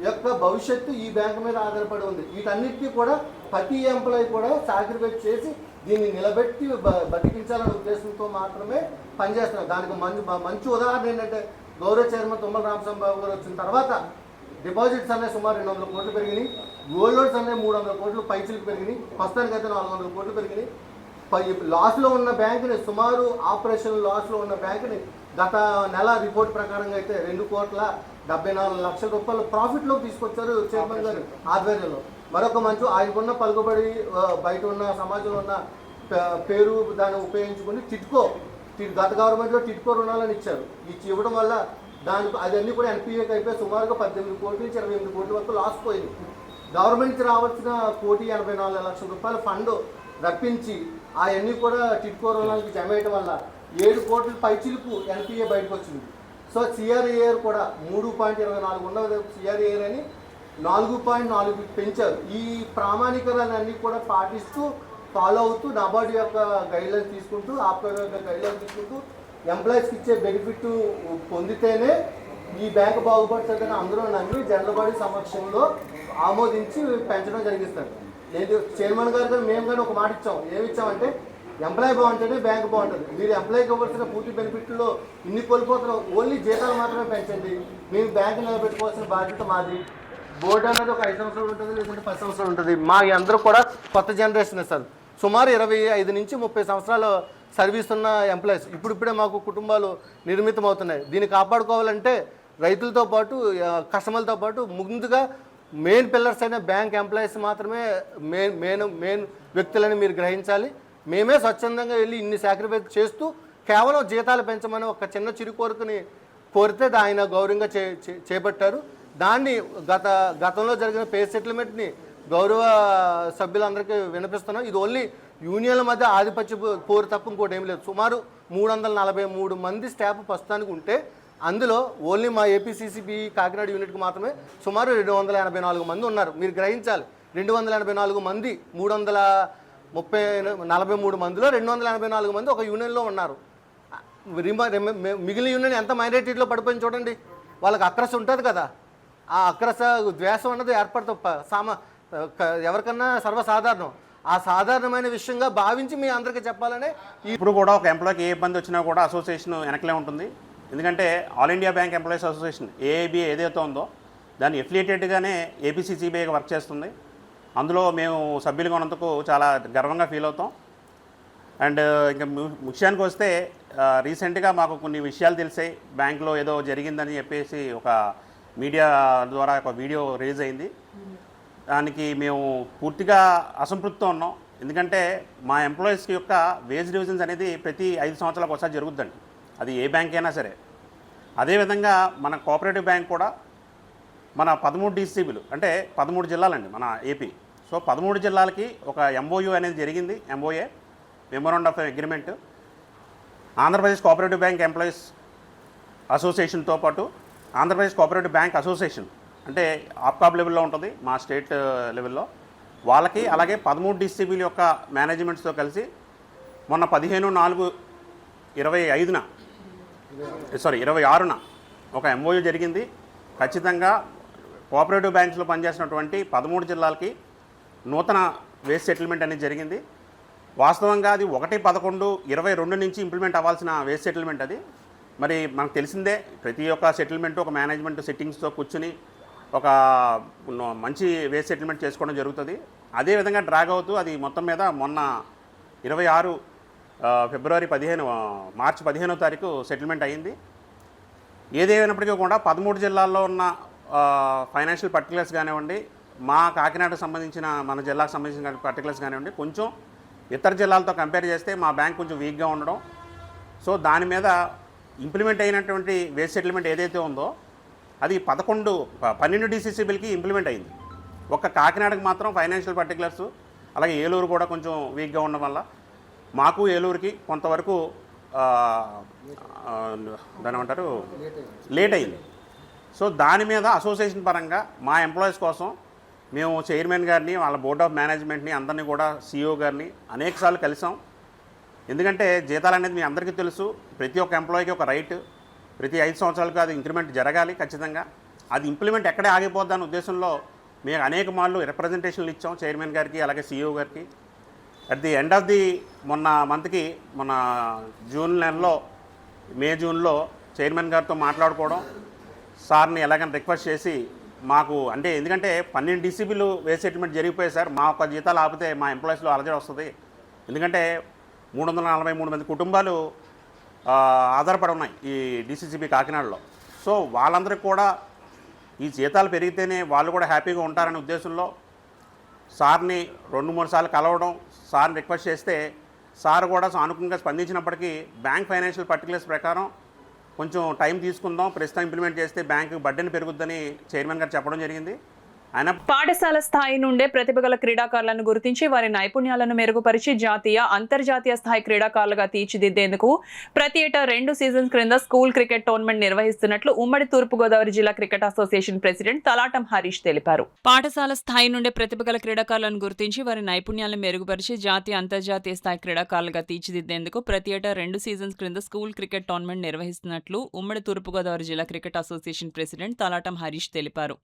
యొక్క భవిష్యత్తు ఈ బ్యాంకు మీద ఆధారపడి ఉంది. వీటన్నిటికీ కూడా ప్రతి ఎంప్లాయీ కూడా సాక్రిఫైస్ చేసి దీన్ని నిలబెట్టి బతికించాలనే ఉద్దేశంతో మాత్రమే పనిచేస్తున్నారు. దానికి మంచి ఉదాహరణ ఏంటంటే, గౌరవ చైర్మన్ తుమ్మల రామచంద్రబాబు గారు వచ్చిన తర్వాత డిపాజిట్స్ అనేవి సుమారు 200 కోట్లు పెరిగినాయి. గోల్డ్ లోన్స్ అనేవి 300 కోట్లు పైచిలకు పెరిగినాయి. ప్రస్తుతానికి అయితే 400 కోట్లు పెరిగినాయి. లాస్లో ఉన్న బ్యాంకుని, సుమారు ఆపరేషన్ లాస్లో ఉన్న బ్యాంకుని గత నెల రిపోర్ట్ ప్రకారంగా అయితే 2,74 లక్షల రూపాయలు ప్రాఫిట్లో తీసుకొచ్చారు చైర్మన్ గారు ఆధ్వర్యంలో. మరొక మంచి ఆయనకున్న పలుకుబడి, బయట ఉన్న సమాజంలో ఉన్న పేరు దాన్ని ఉపయోగించుకుని గత గవర్నమెంట్లో టిట్కో రుణాలను ఇచ్చారు. ఇవ్వడం వల్ల దానికి అదన్నీ కూడా ఎన్పిఏకి అయిపోయి సుమారుగా 18 కోట్ల నుంచి 28 కోట్ల వరకు లాస్ పోయింది. గవర్నమెంట్కి రావాల్సిన 1,84 లక్షల రూపాయల ఫండ్ రప్పించి అవన్నీ కూడా టిట్కో రుణాలకి జమ వేయడం వల్ల 7 కోట్ల పైచిలుకు ఎన్పిఏ బయటకు వచ్చింది. సో సిఆర్ఏఆర్ కూడా 3.24 ఉన్న సిఆర్ఏఆర్ అని 4.4 పెంచారు. ఈ ప్రామాణికలన్నీ కూడా పాటిస్తూ, ఫాలో అవుతూ, నాబార్డు యొక్క గైడ్లైన్స్ తీసుకుంటూ, ఆప్కో యొక్క గైడ్లైన్స్ తీసుకుంటూ ఎంప్లాయీస్కి ఇచ్చే బెనిఫిట్ పొందితేనే ఈ బ్యాంకు బాగుపడుతుందని అందరూ నమ్మి జనరల్ బాడీ సమక్షంలో ఆమోదించి పెంచడం జరిగిస్తారు. లేదు చైర్మన్ గారు కానీ మేము కానీ ఒక మాట ఇచ్చాం. ఏమిచ్చామంటే, ఎంప్లాయీ బాగుంటేనే బ్యాంకు బాగుంటుంది. మీరు ఎంప్లాయీకి ఇవ్వాల్సిన పూర్తి బెనిఫిట్లో ఇన్ని కోల్పోతున్నాం, ఓన్లీ జీతాలు మాత్రమే పెంచండి, మేము బ్యాంకు నిలబెట్టుకోవాల్సిన బాధ్యత మాది. బోర్డు అనేది ఒక 5 సంవత్సరాలు ఉంటుంది, లేదంటే 10 సంవత్సరాలు ఉంటుంది. మా అందరూ కూడా కొత్త జనరేషన్ సార్. సుమారు 25 నుంచి 30 సంవత్సరాలు సర్వీస్ ఉన్న ఎంప్లాయీస్ ఇప్పుడిప్పుడే మాకు కుటుంబాలు నిర్మితం అవుతున్నాయి. దీన్ని కాపాడుకోవాలంటే రైతులతో పాటు, కస్టమర్లతో పాటు ముందుగా మెయిన్ పిల్లర్స్ అయిన బ్యాంక్ ఎంప్లాయీస్ మాత్రమే మెయిన్ వ్యక్తులని మీరు గ్రహించాలి. మేమే స్వచ్ఛందంగా వెళ్ళి ఇన్ని సాక్రిఫైస్ చేస్తూ కేవలం జీతాలు పెంచమని ఒక చిన్న చిరు కోరితే ఆయన గౌరవంగా చేపట్టారు. దాన్ని గతంలో జరిగిన పే సెటిల్మెంట్ని గౌరవ సభ్యులందరికీ వినిపిస్తున్నాం. ఇది ఓన్లీ యూనియన్ల మధ్య ఆధిపత్య పోరు తప్ప ఇంకోటి ఏం లేదు. సుమారు 343 మంది స్టాఫ్ ప్రస్తుతానికి ఉంటే అందులో ఓన్లీ మా ఏపీసీసీబీ కాకినాడ యూనిట్కి మాత్రమే సుమారు 284 మంది ఉన్నారు. మీరు గ్రహించాలి, 284 మంది 343 మందిలో 284 మంది ఒక యూనియన్లో ఉన్నారు. మిగిలిన యూనియన్ ఎంత మైనారిటీలో పడిపోయింది చూడండి. వాళ్ళకి అక్రస్ ఉంటుంది కదా, ఆ అక్రస ద్వేషం అన్నది ఏర్పడుతుంది ఎవరికన్నా సర్వసాధారణం. ఆ సాధారణమైన విషయంగా భావించి మీ అందరికీ చెప్పాలనే. ఇప్పుడు కూడా ఒక ఎంప్లాయ్కి ఏ ఇబ్బంది వచ్చినా కూడా అసోసియేషన్ వెనకలే ఉంటుంది. ఎందుకంటే all India bank employees association AIB ఏదైతే ఉందో దాన్ని ఎఫిలియేటెడ్గానే ఏపీసీసీబీఐగా వర్క్ చేస్తుంది. అందులో మేము సభ్యులుగా ఉన్నందుకు చాలా గర్వంగా ఫీల్ అవుతాం. అండ్ ఇంకా ముఖ్యానికి వస్తే రీసెంట్గా మాకు కొన్ని విషయాలు తెలిసాయి. బ్యాంకులో ఏదో జరిగిందని చెప్పేసి ఒక మీడియా ద్వారా ఒక వీడియో రిలీజ్ అయింది. దానికి మేము పూర్తిగా అసంతృప్తితో ఉన్నాం. ఎందుకంటే మా ఎంప్లాయీస్కి యొక్క వేజ్ రివిజన్స్ అనేది ప్రతి 5 సంవత్సరాలకు ఒకసారి జరుగుతుందండి, అది ఏ బ్యాంక్ అయినా సరే. అదేవిధంగా మన కోఆపరేటివ్ బ్యాంక్ కూడా మన 13 డీసీబీలు అంటే 13 జిల్లాలండి మన ఏపీ. సో 13 జిల్లాలకి ఒక ఎంఓయూ అనేది జరిగింది, MOA memorandum of agreement. Andhra Pradesh cooperative bank employees అసోసియేషన్తో పాటు ఆంధ్రప్రదేశ్ కోఆపరేటివ్ బ్యాంక్ అసోసియేషన్ అంటే ఆప్కాబ్ లెవెల్లో ఉంటుంది మా స్టేట్ లెవెల్లో, వాళ్ళకి అలాగే 13 డీసీబీల యొక్క మేనేజ్మెంట్స్తో కలిసి మొన్న 26న ఒక ఎంఓయూ జరిగింది. ఖచ్చితంగా కోఆపరేటివ్ బ్యాంక్స్లో పనిచేసినటువంటి 13 జిల్లాలకి నూతన వేజ్ సెటిల్మెంట్ అనేది జరిగింది. వాస్తవంగా అది 1/11/22 నుంచి ఇంప్లిమెంట్ అవ్వాల్సిన వేజ్ సెటిల్మెంట్ అది. మరి మనకు తెలిసిందే, ప్రతి ఒక్క సెటిల్మెంట్ ఒక మేనేజ్మెంట్ సెట్టింగ్స్తో కూర్చుని ఒక మంచి వేజ్ సెటిల్మెంట్ చేసుకోవడం జరుగుతుంది. అదేవిధంగా డ్రాగ్ అవుతూ అది మొత్తం మీద మొన్న 26 మార్చి 15వ తారీఖు సెటిల్మెంట్ అయ్యింది. ఏదేమైనప్పటికీ కూడా 13 జిల్లాల్లో ఉన్న ఫైనాన్షియల్ పర్టికులర్స్ కానివ్వండి, మా కాకినాడకు సంబంధించిన మన జిల్లాకు సంబంధించిన పర్టికులర్స్ కానివ్వండి, కొంచెం ఇతర జిల్లాలతో కంపేర్ చేస్తే మా బ్యాంక్ కొంచెం వీక్గా ఉండడం. సో దాని మీద ఇంప్లిమెంట్ అయినటువంటి వేజ్ సెటిల్మెంట్ ఏదైతే ఉందో అది 12 డీసీసీబీలకి ఇంప్లిమెంట్ అయింది. ఒక్క కాకినాడకు మాత్రం ఫైనాన్షియల్ పర్టికులర్స్ అలాగే ఏలూరు కూడా కొంచెం వీక్గా ఉండడం వల్ల మాకు ఏలూరుకి కొంతవరకు దాని ఏమంటారు లేట్ అయింది. సో దాని మీద అసోసియేషన్ పరంగా మా ఎంప్లాయీస్ కోసం మేము చైర్మన్ గారిని, వాళ్ళ బోర్డ్ ఆఫ్ మేనేజ్మెంట్ని, అందరినీ కూడా సిఇఓ గారిని అనేకసార్లు కలిసాం. ఎందుకంటే జీతాలు అనేది మీ అందరికీ తెలుసు, ప్రతి ఒక్క ఎంప్లాయీకి ఒక రైట్, ప్రతి 5 సంవత్సరాలకు అది ఇంక్రిమెంట్ జరగాలి ఖచ్చితంగా. అది ఇంప్లిమెంట్ ఎక్కడే ఆగిపోద్దన్న ఉద్దేశంలో మేము అనేక మార్లు రిప్రజెంటేషన్లు ఇచ్చాం చైర్మన్ గారికి అలాగే సిఇఓ గారికి. At the end of the మొన్న జూన్లో చైర్మన్ గారితో మాట్లాడుకోవడం, సార్ని ఎలాగైనా రిక్వెస్ట్ చేసి మాకు అంటే ఎందుకంటే 12 డీసీబీలు వేజ్ సెటిల్మెంట్ జరిగిపోయాయి సార్, మా ఒక్క జీతాలు ఆపితే మా ఎంప్లాయీస్లో అలజడి వస్తుంది. ఎందుకంటే 343 మంది కుటుంబాలు ఆధారపడి ఉన్నాయి ఈ డీసీసీబీ కాకినాడలో. సో వాళ్ళందరికీ కూడా ఈ జీతాలు పెరిగితేనే వాళ్ళు కూడా హ్యాపీగా ఉంటారనే ఉద్దేశంలో సార్ని 2-3 సార్లు కలవడం, సార్ని రిక్వెస్ట్ చేస్తే సార్ కూడా సానుకూలంగా స్పందించినప్పటికీ బ్యాంక్ ఫైనాన్షియల్ పర్టికులర్స్ ప్రకారం కొంచెం టైం తీసుకుందాం, ప్రస్తుతం ఇంప్లిమెంట్ చేస్తే బ్యాంకు బడ్డెని పెరుగుద్దని చైర్మన్ గారు చెప్పడం జరిగింది. పాఠశాల స్థాయి నుండే ప్రతిభగల క్రీడాకారులను గుర్తించి వారి నైపుణ్యాలను మెరుగుపరిచి జాతీయ, అంతర్జాతీయ స్థాయి క్రీడాకారులుగా తీర్చిదిద్దేందుకు ప్రతి ఏటా 2 సీజన్స్ క్రింద స్కూల్ క్రికెట్ టోర్నమెంట్ నిర్వహిస్తున్నట్లు ఉమ్మడి తూర్పుగోదావరి జిల్లా cricket association president Talatam Harish తెలిపారు. పాఠశాల స్థాయి నుండే ప్రతిభగల క్రీడాకారులను గుర్తించి వారి నైపుణ్యాలను మెరుగుపరిచి జాతీయ, అంతర్జాతీయ స్థాయి క్రీడాకారులుగా తీర్చిదిద్దేందుకు ప్రతి ఏటా 2 సీజన్స్ క్రింద స్కూల్ క్రికెట్ టోర్నమెంట్ నిర్వహిస్తున్నట్లు ఉమ్మడి తూర్పుగోదావరి జిల్లా cricket association president Talatam Harish తెలిపారు.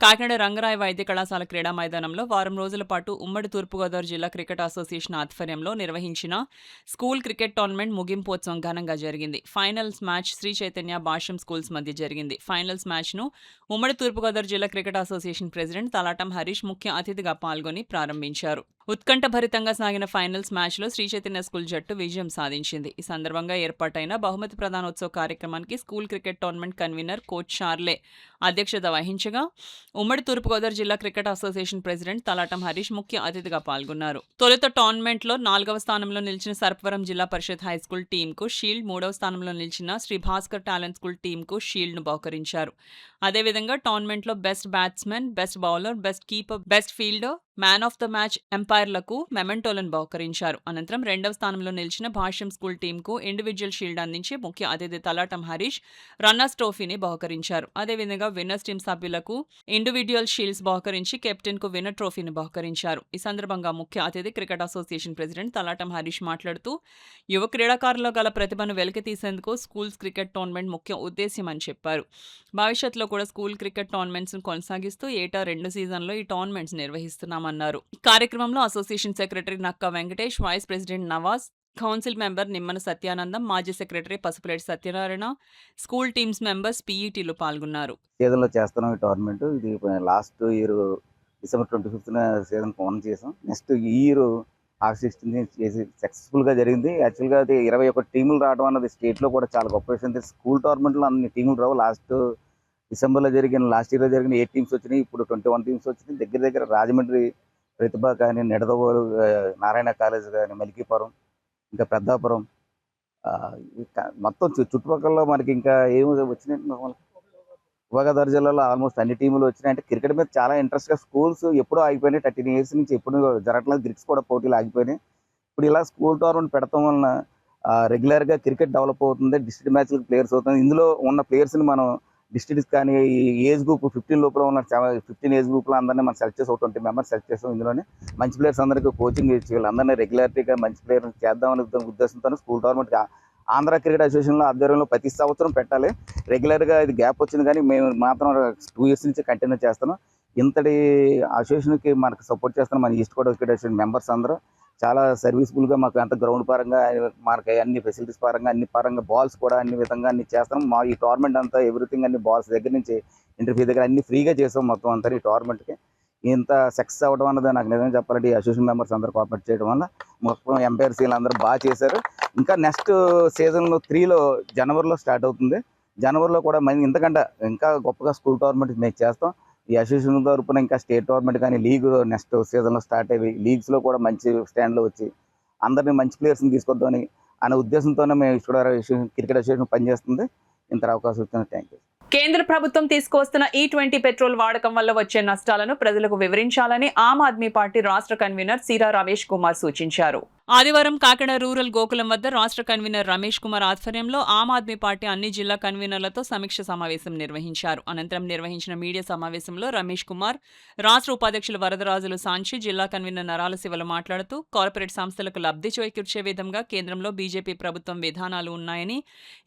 కాకినాడ రంగరాయ వైద్య కళాశాల క్రీడా మైదానంలో వారం రోజుల పాటు ఉమ్మడి తూర్పుగోదావరి జిల్లా క్రికెట్ అసోసియేషన్ ఆధ్వర్యంలో నిర్వహించిన స్కూల్ క్రికెట్ టోర్నమెంట్ ముగింపోత్సవం ఘనంగా జరిగింది. ఫైనల్స్ మ్యాచ్ శ్రీ చైతన్య భాష్యం స్కూల్స్ మధ్య జరిగింది. ఫైనల్స్ మ్యాచ్ ను ఉమ్మడి తూర్పుగోదావరి జిల్లా cricket association president Talatam Harish ముఖ్య అతిథిగా పాల్గొని ప్రారంభించారు. ఉత్కంఠభరితంగా సాగిన ఫైనల్స్ మ్యాచ్లో శ్రీ చైతన్య స్కూల్ జట్టు విజయం సాధించింది. ఈ సందర్భంగా ఏర్పాటైన బహుమతి ప్రదానోత్సవ కార్యక్రమానికి school cricket tournament convener coach Sharle అధ్యక్షత వహించగా ఉమ్మడి తూర్పుగోదావరి జిల్లా cricket association president Talatam Harish ముఖ్య అతిథిగా పాల్గొన్నారు. తొలుత టోర్నమెంట్లో 4వ స్థానంలో నిలిచిన సర్పవరం జిల్లా పరిషత్ హైస్కూల్ టీంకు షీల్డ్, 3వ స్థానంలో నిలిచిన శ్రీ భాస్కర్ టాలెంట్ స్కూల్ టీంకు షీల్డ్ను బహుకరించారు. అదేవిధంగా టోర్నమెంట్లో best batsmen, best bowler, best keeper, best fielder, man of the match ఎంపైర్లకు మెమెంటోలను బహుకరించారు. అనంతరం 2వ స్థానంలో నిలిచిన భాష్యం స్కూల్ టీంకు ఇండివిజువల్ షీల్డ్ అందించి ముఖ్య అతిథి తలాటం హరీష్ రన్నర్స్ ట్రోఫీని బహుకరించారు. అదేవిధంగా విన్నర్స్ టీం సభ్యులకు ఇండివిజువల్ షీల్డ్స్ బహుకరించి కెప్టెన్ కు విన్నర్ ట్రోఫీని బహుకరించారు. ఈ సందర్భంగా ముఖ్య అతిథి cricket association president Talatam Harish మాట్లాడుతూ యువ క్రీడాకారుల్లో గల ప్రతిభను వెలికితీసేందుకు స్కూల్స్ క్రికెట్ టోర్నమెంట్ ముఖ్య ఉద్దేశ్యమని చెప్పారు. భవిష్యత్తులో కూడా స్కూల్ క్రికెట్ టోర్నమెంట్స్ కొనసాగిస్తూ ఏటా 2 సీజన్లో ఈ టోర్నమెంట్స్ నిర్వహిస్తున్నామన్నారు. కార్యక్రమంలో association secretary Nakka Venkatesh, vice president Nawaz, council member Nimmana Satyanandam, మాజీ secretary Pasupuleti Satyanarayana, school teams members, పీఈటీలు పాల్గొన్నారు. సీజన్లో చేస్తున్నాం ఈ టోర్నమెంట్. ఇది last year December 25th season one చేసాం. నెక్స్ట్ ఈ ఇయర్ August 16th చేసి సక్సెస్ఫుల్గా జరిగింది. యాక్చువల్గా అది 21 టీములు రావడం అన్నది స్టేట్లో కూడా చాలా గొప్ప విషయం. స్కూల్ టోర్నమెంట్లో అన్ని టీములు రావు. లాస్ట్ డిసెంబర్లో జరిగిన లాస్ట్ ఇయర్లో జరిగిన 8 టీమ్స్ వచ్చినాయి, ఇప్పుడు 21 టీమ్స్ వచ్చినాయి. దగ్గర దగ్గర రాజమండ్రి ప్రతిభ కానీ, నిడదవోలు నారాయణ కాలేజ్ కానీ, మలికీపురం, ఇంకా పెద్దాపురం, మొత్తం చుట్టుపక్కల మనకి ఇంకా ఏమి వచ్చినాయి. గోదావరి జిల్లాలో ఆల్మోస్ట్ అన్ని టీములు వచ్చినాయి. అంటే క్రికెట్ మీద చాలా ఇంట్రెస్ట్గా స్కూల్స్ ఎప్పుడూ ఆగిపోయినాయి. 13 ఇయర్స్ నుంచి ఎప్పుడు జరగట్లేదు. గ్రిక్స్ కూడా పోటీలు ఆగిపోయినాయి. ఇప్పుడు ఇలా స్కూల్ టోర్నమెంట్ పెడతాం వలన రెగ్యులర్గా క్రికెట్ డెవలప్ అవుతుంది, డిస్ట్రిక్ట్ మ్యాచ్లకు ప్లేయర్స్ అవుతుంది. ఇందులో ఉన్న ప్లేయర్స్ని మనం డిస్ట్రిక్ట్స్ కానీ ఏజ్ గ్రూప్ 15 లోపల ఉన్న 15 ఏజ్ గ్రూప్లో అందరినీ మనం సెలెక్ట్ చేసి 20 మెంబర్స్ సెలెక్ట్ చేస్తాం. ఇందులోనే మంచి ప్లేయర్స్ అందరికీ కోచింగ్ ఇచ్చి వీళ్ళందరినీ రెగ్యులారిటీగా మంచి ప్లేయర్ చేద్దామనే ఉద్దేశంతో స్కూల్ టోర్నమెంట్ ఆంధ్ర క్రికెట్ అసోసియేషన్లో ఆధ్వర్యంలో ప్రతి సంవత్సరం పెట్టాలి. రెగ్యులర్గా ఇది గ్యాప్ వచ్చింది కానీ మేము మాత్రం 2 ఇయర్స్ నుంచి కంటిన్యూ చేస్తున్నాం. ఇంతటి అసోసియేషన్కి మనకు సపోర్ట్ చేస్తున్నాం. మన east Coast cricket association members అందరూ చాలా సర్వీస్ఫుల్గా మాకు ఎంత గ్రౌండ్ పరంగా మనకి అన్ని ఫెసిలిటీస్ పరంగా అన్ని పరంగా బాల్స్ కూడా అన్ని విధంగా అన్ని చేస్తాం. మా ఈ టోర్నమెంట్ అంతా ఎవ్రీథింగ్ అన్ని బాల్స్ దగ్గర నుంచి ఇంటర్వ్యూ దగ్గర అన్ని ఫ్రీగా చేసాం మొత్తం అంతా. ఈ టోర్నమెంట్కి ఇంత సక్సెస్ అవ్వడం అన్నది నాకు నిజంగా చెప్పాలంటే ఈ అసోసియేషన్ మెంబర్స్ అందరూ కోఆపరేట్ చేయడం వల్ల మొత్తం ఎంపైర్సీలు అందరూ బాగా చేశారు. ఇంకా నెక్స్ట్ సీజన్ 3లో జనవరిలో స్టార్ట్ అవుతుంది. జనవరిలో కూడా మనం ఇంతకంటే ఇంకా గొప్పగా స్కూల్ టోర్నమెంట్ మేము చేస్తాం. ఈ అసోసియేషన్ తరపున ఇంకా స్టేట్ టోర్నమెంట్ కానీ లీగ్ నెక్స్ట్ సీజన్లో స్టార్ట్ అయ్యి లీగ్స్లో కూడా మంచి స్టాండ్లో వచ్చి అందరినీ మంచి ప్లేయర్స్ని తీసుకొద్దామని అనే ఉద్దేశంతోనే మేము ఇక్కడ క్రికెట్ అసోసియేషన్ పనిచేస్తుంది. ఇంత అవకాశం ఇచ్చిన థ్యాంక్ యూ. కేంద్ర ప్రభుత్వం తీసుకువస్తున్న E20 పెట్రోల్ వాడకం వల్ల వచ్చే నష్టాలను ప్రజలకు వివరించాలని ఆమ్ ఆద్మీ పార్టీ రాష్ట్ర కన్వీనర్ సీరా రమేష్ కుమార్ సూచించారు. ఆదివారం కాకినాడ రూరల్ గోకులం వద్ద రాష్ట్ర కన్వీనర్ రమేష్ కుమార్ ఆధ్వర్యంలో ఆమ్ ఆద్మీ పార్టీ అన్ని జిల్లా కన్వీనర్లతో సమీక్ష సమావేశం నిర్వహించారు. అనంతరం నిర్వహించిన మీడియా సమావేశంలో రమేష్ కుమార్, రాష్ట్ర ఉపాధ్యక్షులు వరదరాజులు సాంచి, జిల్లా కన్వీనర్ నరాల శివలు మాట్లాడుతూ కార్పొరేట్ సంస్థలకు లబ్ధి చేకూర్చే విధంగా కేంద్రంలో బీజేపీ ప్రభుత్వం విధానాలు ఉన్నాయని,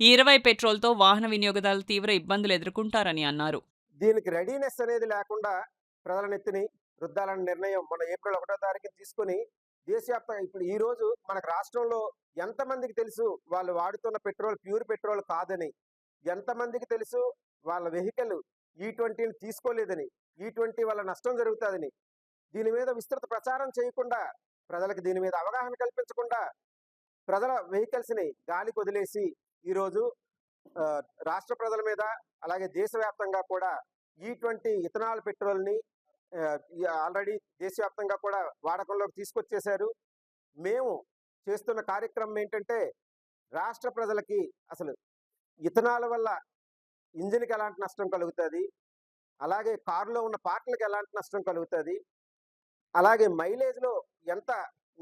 ఈ 20 పెట్రోల్తో వాహన వినియోగదారులు తీవ్ర ఇబ్బందులు ఎదుర్కొంటారని అన్నారు. దీనికి రెడీనెస్ అనేది లేకుండా ప్రజల నెత్తిని రుద్దాలనే నిర్ణయం మన ఏప్రిల్ 1వ తారీఖున తీసుకుని దేశవ్యాప్తంగా ఇప్పుడు ఈ రోజు మనకు రాష్ట్రంలో ఎంతమందికి తెలుసు వాళ్ళు వాడుతున్న పెట్రోల్ ప్యూర్ పెట్రోల్ కాదని, ఎంతమందికి తెలుసు వాళ్ళ వెహికల్ E20ని తీసుకోలేదని, E20 వల్ల నష్టం జరుగుతుందని, దీని మీద విస్తృత ప్రచారం చేయకుండా ప్రజలకు దీని మీద అవగాహన కల్పించకుండా ప్రజల వెహికల్స్ని గాలికి వదిలేసి ఈరోజు రాష్ట్ర ప్రజల మీద అలాగే దేశవ్యాప్తంగా కూడా E20 ఇథనాల్ పెట్రోల్ని ఆల్రెడీ దేశవ్యాప్తంగా కూడా వాడకంలోకి తీసుకొచ్చేశారు. మేము చేస్తున్న కార్యక్రమం ఏంటంటే రాష్ట్ర ప్రజలకి అసలు ఇథనాల్ వల్ల ఇంజిన్కి ఎలాంటి నష్టం కలుగుతుంది, అలాగే కారులో ఉన్న పార్ట్లకు ఎలాంటి నష్టం కలుగుతుంది, అలాగే మైలేజ్లో ఎంత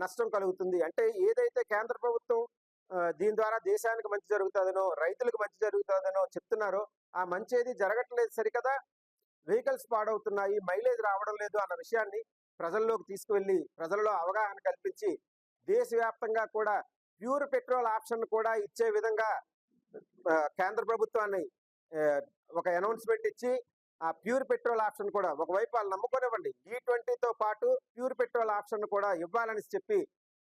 నష్టం కలుగుతుంది, అంటే ఏదైతే కేంద్ర ప్రభుత్వం దీని ద్వారా దేశానికి మంచి జరుగుతుందనో రైతులకు మంచి జరుగుతుందనో చెప్తున్నారో ఆ మంచి ఏది జరగట్లేదు సరికదా, వెహికల్స్ పాడవుతున్నాయి, మైలేజ్ రావడం లేదు అన్న విషయాన్ని ప్రజల్లోకి తీసుకువెళ్ళి ప్రజల్లో అవగాహన కల్పించి దేశవ్యాప్తంగా కూడా ప్యూర్ పెట్రోల్ ఆప్షన్ కూడా ఇచ్చే విధంగా కేంద్ర ప్రభుత్వాన్ని ఒక అనౌన్స్మెంట్ ఇచ్చి ఆ ప్యూర్ పెట్రోల్ ఆప్షన్ కూడా ఒకవైపు వాళ్ళు నమ్ముకోనివ్వండి, E20తో పాటు ప్యూర్ పెట్రోల్ ఆప్షన్ కూడా ఇవ్వాలని చెప్పి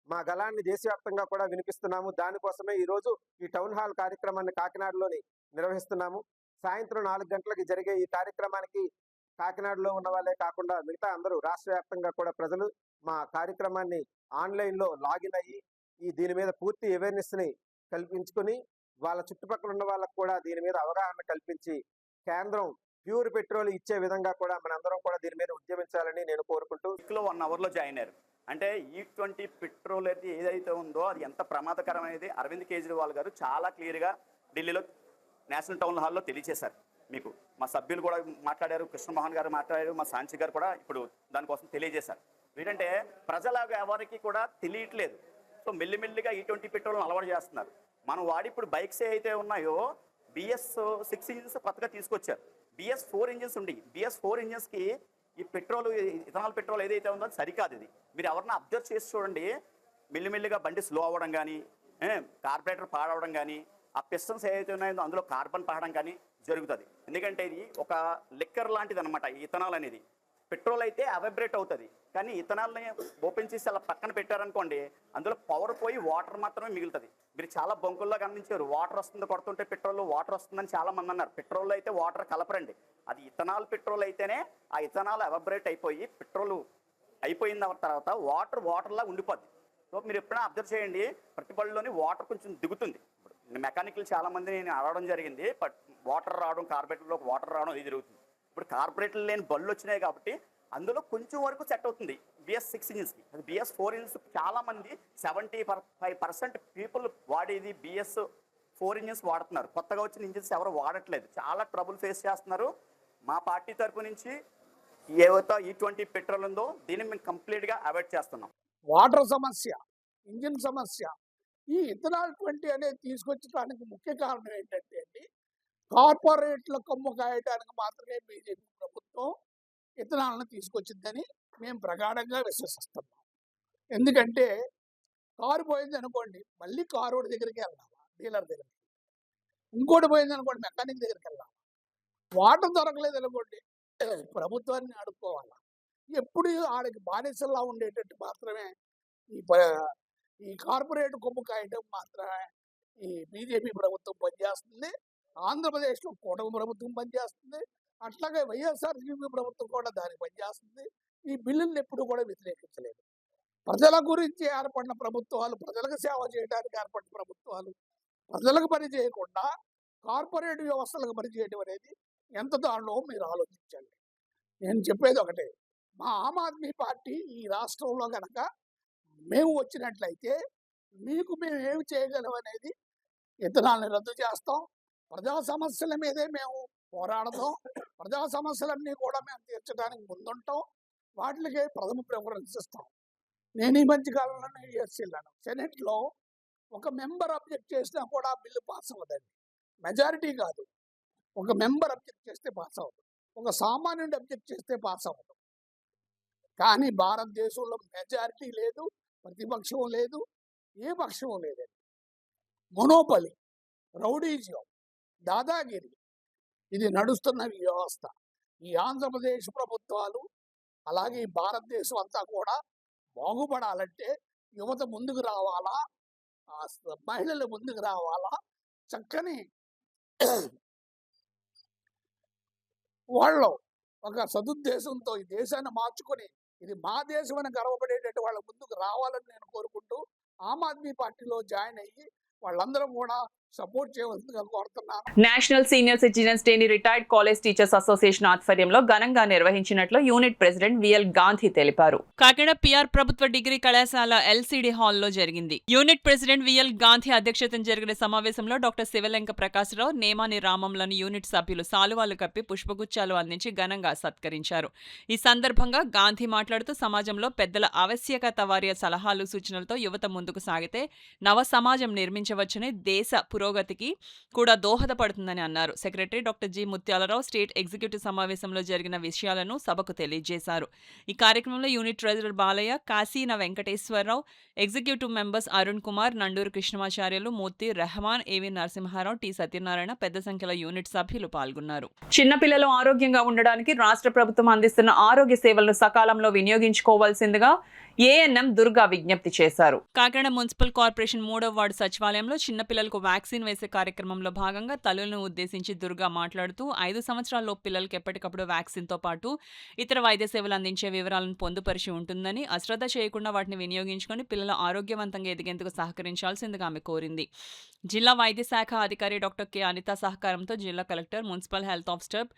మా గళాన్ని దేశవ్యాప్తంగా కూడా వినిపిస్తున్నాము. దానికోసమే ఈరోజు ఈ టౌన్ హాల్ కార్యక్రమాన్ని కాకినాడలోని నిర్వహిస్తున్నాము. సాయంత్రం 4 గంటలకి జరిగే ఈ కార్యక్రమానికి కాకినాడలో ఉన్న వాళ్ళే కాకుండా మిగతా అందరూ రాష్ట్ర వ్యాప్తంగా కూడా ప్రజలు మా కార్యక్రమాన్ని ఆన్లైన్లో లాగిన్ అయ్యి దీని మీద పూర్తి అవేర్నెస్ని కల్పించుకొని వాళ్ళ చుట్టుపక్కల ఉన్న వాళ్ళకు కూడా దీని మీద అవగాహన కల్పించి కేంద్రం ప్యూర్ పెట్రోల్ ఇచ్చే విధంగా కూడా మనందరం కూడా దీని మీద ఉద్యమించాలని నేను కోరుకుంటూ 1 అవర్లో జాయిన్ అయ్యారు. అంటే E20 పెట్రోల్ అయితే ఏదైతే ఉందో అది ఎంత ప్రమాదకరం అనేది అరవింద్ కేజ్రీవాల్ గారు చాలా క్లియర్గా ఢిల్లీలో నేషనల్ టౌన్ హాల్లో తెలియజేశారు. మీకు మా సభ్యులు కూడా మాట్లాడారు, కృష్ణమోహన్ గారు మాట్లాడారు, మా సాంచి గారు కూడా ఇప్పుడు దానికోసం తెలియజేశారు. ఏంటంటే ప్రజల ఎవరికి కూడా తెలియట్లేదు. సో మెల్లిమెల్లిగా E20 పెట్రోల్ని అలవాటు చేస్తున్నారు. మనం వాడి ఇప్పుడు బైక్స్ అయితే ఉన్నాయో BS6 ఇంజిన్స్ కొత్తగా తీసుకొచ్చారు. BS4 ఇంజిన్స్ ఉండి BS4 ఇంజిన్స్కి ఈ పెట్రోల్ ఇథనాల్ పెట్రోల్ ఏదైతే ఉందో అది సరికాదు. ఇది మీరు ఎవరన్నా అబ్జర్వ్ చేసి చూడండి, మెల్లిమెల్లిగా బండి స్లో అవ్వడం కానీ, కార్బొరేటర్ పాడవడం కానీ, ఆ పిస్టన్స్ ఏదైతే ఉన్నాయో అందులో కార్బన్ పడడం కానీ జరుగుతుంది. ఎందుకంటే ఇది ఒక లిక్కర్ లాంటిది అనమాట. ఈ ఇథనాల్ అనేది పెట్రోల్ అయితే అవైబ్రేట్ అవుతుంది, కానీ ఇథనాల్ని ఓపెన్ చేసి అలా పక్కన పెట్టారనుకోండి అందులో పవర్ పోయి వాటర్ మాత్రమే మిగులుతుంది. మీరు చాలా బొంకుల్లో గమనించారు, వాటర్ వస్తుంది కొడుతుంటే పెట్రోల్లో వాటర్ వస్తుందని చాలా మంది అన్నారు. పెట్రోల్లో అయితే వాటర్ కలపరండి, అది ఇథనాల్ పెట్రోల్ అయితేనే ఆ ఇథనాల్ అవైబ్రేట్ అయిపోయి పెట్రోల్ అయిపోయిన తర్వాత వాటర్లా ఉండిపోద్ది. సో మీరు ఎప్పుడైనా అబ్జర్వ్ చేయండి, ప్రతి బళ్ళలోని వాటర్ కొంచెం దిగుతుంది. మెకానికల్ చాలామంది నేను అడగడం జరిగింది, బట్ వాటర్ రావడం, కార్పొరేటర్లో వాటర్ రావడం ఇది జరుగుతుంది. ఇప్పుడు కార్పొరేటర్లు లేని బళ్ళు వచ్చినాయి కాబట్టి అందులో కొంచెం వరకు సెట్ అవుతుంది BS 6 ఇంజిన్స్కి. అది BS 4 ఇంజిన్స్ చాలామంది 75% పీపుల్ వాడేది BS 4 ఇంజిన్స్ వాడుతున్నారు. కొత్తగా వచ్చిన ఇంజిన్స్ ఎవరు వాడట్లేదు, చాలా ట్రబుల్ ఫేస్ చేస్తున్నారు. మా పార్టీ తరపు నుంచి ఏవైతే E20 పెట్రోల్ ఉందో దీన్ని మేము కంప్లీట్గా అవాయిడ్ చేస్తున్నాం. వాటర్ సమస్య, ఇంజిన్ సమస్య, ఈ ఇథనాల్ 20 అనేది తీసుకొచ్చడానికి ముఖ్య కారణం ఏంటంటే అండి, కార్పొరేట్ల కొమ్ము కాయడానికి మాత్రమే బీజేపీ ప్రభుత్వం ఇథనాల్ని తీసుకొచ్చిందని మేము ప్రగాఢంగా విశ్వసిస్తున్నాం. ఎందుకంటే కారు పోయింది అనుకోండి, మళ్ళీ కారు దగ్గరికి వెళ్దామా, డీలర్ దగ్గరికి. ఇంకోటి పోయింది అనుకోండి, మెకానిక్ దగ్గరికి వెళ్దాం. వాటర్ దొరకలేదు అనుకోండి, ప్రభుత్వాన్ని అడుక్కోవాలా. ఎప్పుడు ఆడికి బానిసల్లా ఉండేటట్టు మాత్రమే ఈ కార్పొరేట్ కొమ్ము కాయటం మాత్రమే ఈ బీజేపీ ప్రభుత్వం పనిచేస్తుంది. ఆంధ్రప్రదేశ్లో కూటమి ప్రభుత్వం పనిచేస్తుంది, అట్లాగే వైఎస్ఆర్సీపీ ప్రభుత్వం కూడా దానికి పనిచేస్తుంది. ఈ బిల్లుల్ని ఎప్పుడు కూడా వ్యతిరేకించలేదు. ప్రజల గురించి ఏర్పడిన ప్రభుత్వాలు, ప్రజలకు సేవ చేయడానికి ఏర్పడిన ప్రభుత్వాలు ప్రజలకు పని చేయకుండా కార్పొరేట్ వ్యవస్థలకు పని చేయడం అనేది ఎంత దారుణమో మీరు ఆలోచించండి. నేను చెప్పేది ఒకటే, మా ఆమ్ ఆద్మీ పార్టీ ఈ రాష్ట్రంలో కనుక మేము వచ్చినట్లయితే మీకు మేము ఏమి చేయగలం అనేది ఇథనాల్ని రద్దు చేస్తాం. ప్రజా సమస్యల మీదే మేము పోరాడతాం. ప్రజా సమస్యలన్నీ కూడా మేము తీర్చడానికి ముందుంటాం. వాటికే ప్రథమ ప్రిఫరెన్స్ ఇస్తాం. నేను ఈ మధ్య కాలంలో యూఎస్ వెళ్ళాను. సెనెట్లో ఒక మెంబర్ అబ్జెక్ట్ చేసినా కూడా బిల్లు పాస్ అవ్వదండి. మెజారిటీ కాదు, ఒక మెంబర్ అబ్జెక్ట్ చేస్తే పాస్ అవ్వదు, ఒక సామాన్యుడు అబ్జెక్ట్ చేస్తే పాస్ అవ్వదు. కానీ భారతదేశంలో మెజారిటీ లేదు, ప్రతిపక్షం లేదు, ఏ పక్షం లేదండి. మొనోపలి, రౌడీజం, దాదాగిరి, ఇది నడుస్తున్న వ్యవస్థ. ఈ ఆంధ్రప్రదేశ్ ప్రభుత్వాలు అలాగే ఈ భారతదేశం అంతా కూడా బాగుపడాలంటే యువత ముందుకు రావాలా, మహిళలు ముందుకు రావాలా, చక్కని వాళ్ళు ఒక సదుద్దేశంతో ఈ దేశాన్ని మార్చుకొని ఇది మా దేశం అని గర్వపడేటట్టు వాళ్ళ ముందుకు రావాలని నేను కోరుకుంటూ ఆమ్ ఆద్మీ పార్టీలో జాయిన్ అయ్యి వాళ్ళందరూ కూడా సపోర్ట్ చేయవలసిందిగా కోరుతున్నాను. నేషనల్ సీనియర్ సిటిజన్స్ డేని రిటైర్డ్ కాలేజ్ టీచర్స్ అసోసియేషన్ ఆధ్వర్యంలో ఘనంగా నిర్వహించినట్లు యూనిట్ ప్రెసిడెంట్ విఎల్ గాంధీ తెలిపారు. కాకినాడ పిఆర్ ప్రభుత్వ డిగ్రీ కళాశాల LCD హాల్లో జరిగింది. యూనిట్ ప్రెసిడెంట్ విఎల్ గాంధీ అధ్యక్షతన జరిగిన సమావేశంలో డాక్టర్ శివలంక ప్రకాశరావు, నేమాని రామంలను యూనిట్ సభ్యులు సాలువాలు కప్పి పుష్పగుచ్చాలు అందించి ఘనంగా సత్కరించారు. ఈ సందర్భంగా గాంధీ మాట్లాడుతూ సమాజంలో పెద్దల ఆవశ్యకత వారి సలహాలు సూచనలతో యువత ముందుకు సాగితే నవ సమాజం నిర్మించవచ్చని, దేశ పురోగతికి కూడా దోహదపడుతుందని అన్నారు. Secretary doctor G Mutyalarao state executive సమావేశంలో జరిగిన విషయాలను సభకు తెలియజేశారు. ఈ కార్యక్రమంలో unit treasurer Balayya, Kasina Venkateswararao, executive members Arun Kumar, Nanduru Krishnamacharyulu, Murthy, Rehman, AV Narasimharao, T Satyanarayana, పెద్ద సంఖ్యలో యూనిట్ సభ్యులు పాల్గొన్నారు. చిన్నపిల్లలు ఆరోగ్యంగా ఉండడానికి రాష్ట్ర ప్రభుత్వం అందిస్తున్న ఆరోగ్య సేవలను సకాలంలో వినియోగించుకోవాల్సిందిగా ఏఎన్ఎం దుర్గా విజ్ఞప్తి చేశారు. కాకినాడ మున్సిపల్ కార్పొరేషన్ 3వ వార్డు సచివాలయంలో చిన్నపిల్లలకు వ్యాక్సిన్ వేసే కార్యక్రమంలో భాగంగా తల్లులను ఉద్దేశించి దుర్గా మాట్లాడుతూ 5 సంవత్సరాలలోపు పిల్లలకు ఎప్పటికప్పుడు వ్యాక్సిన్తో పాటు ఇతర వైద్య సేవలు అందించే వివరాలను పొందుపరిచి ఉంటుందని, అశ్రద్ధ చేయకుండా వాటిని వినియోగించుకొని పిల్లలు ఆరోగ్యవంతంగా ఎదిగేందుకు సహకరించాల్సిందిగా ఆమె కోరింది. జిల్లా వైద్య శాఖ అధికారి డాక్టర్ కె అనిత సహకారంతో జిల్లా collector, municipal health officer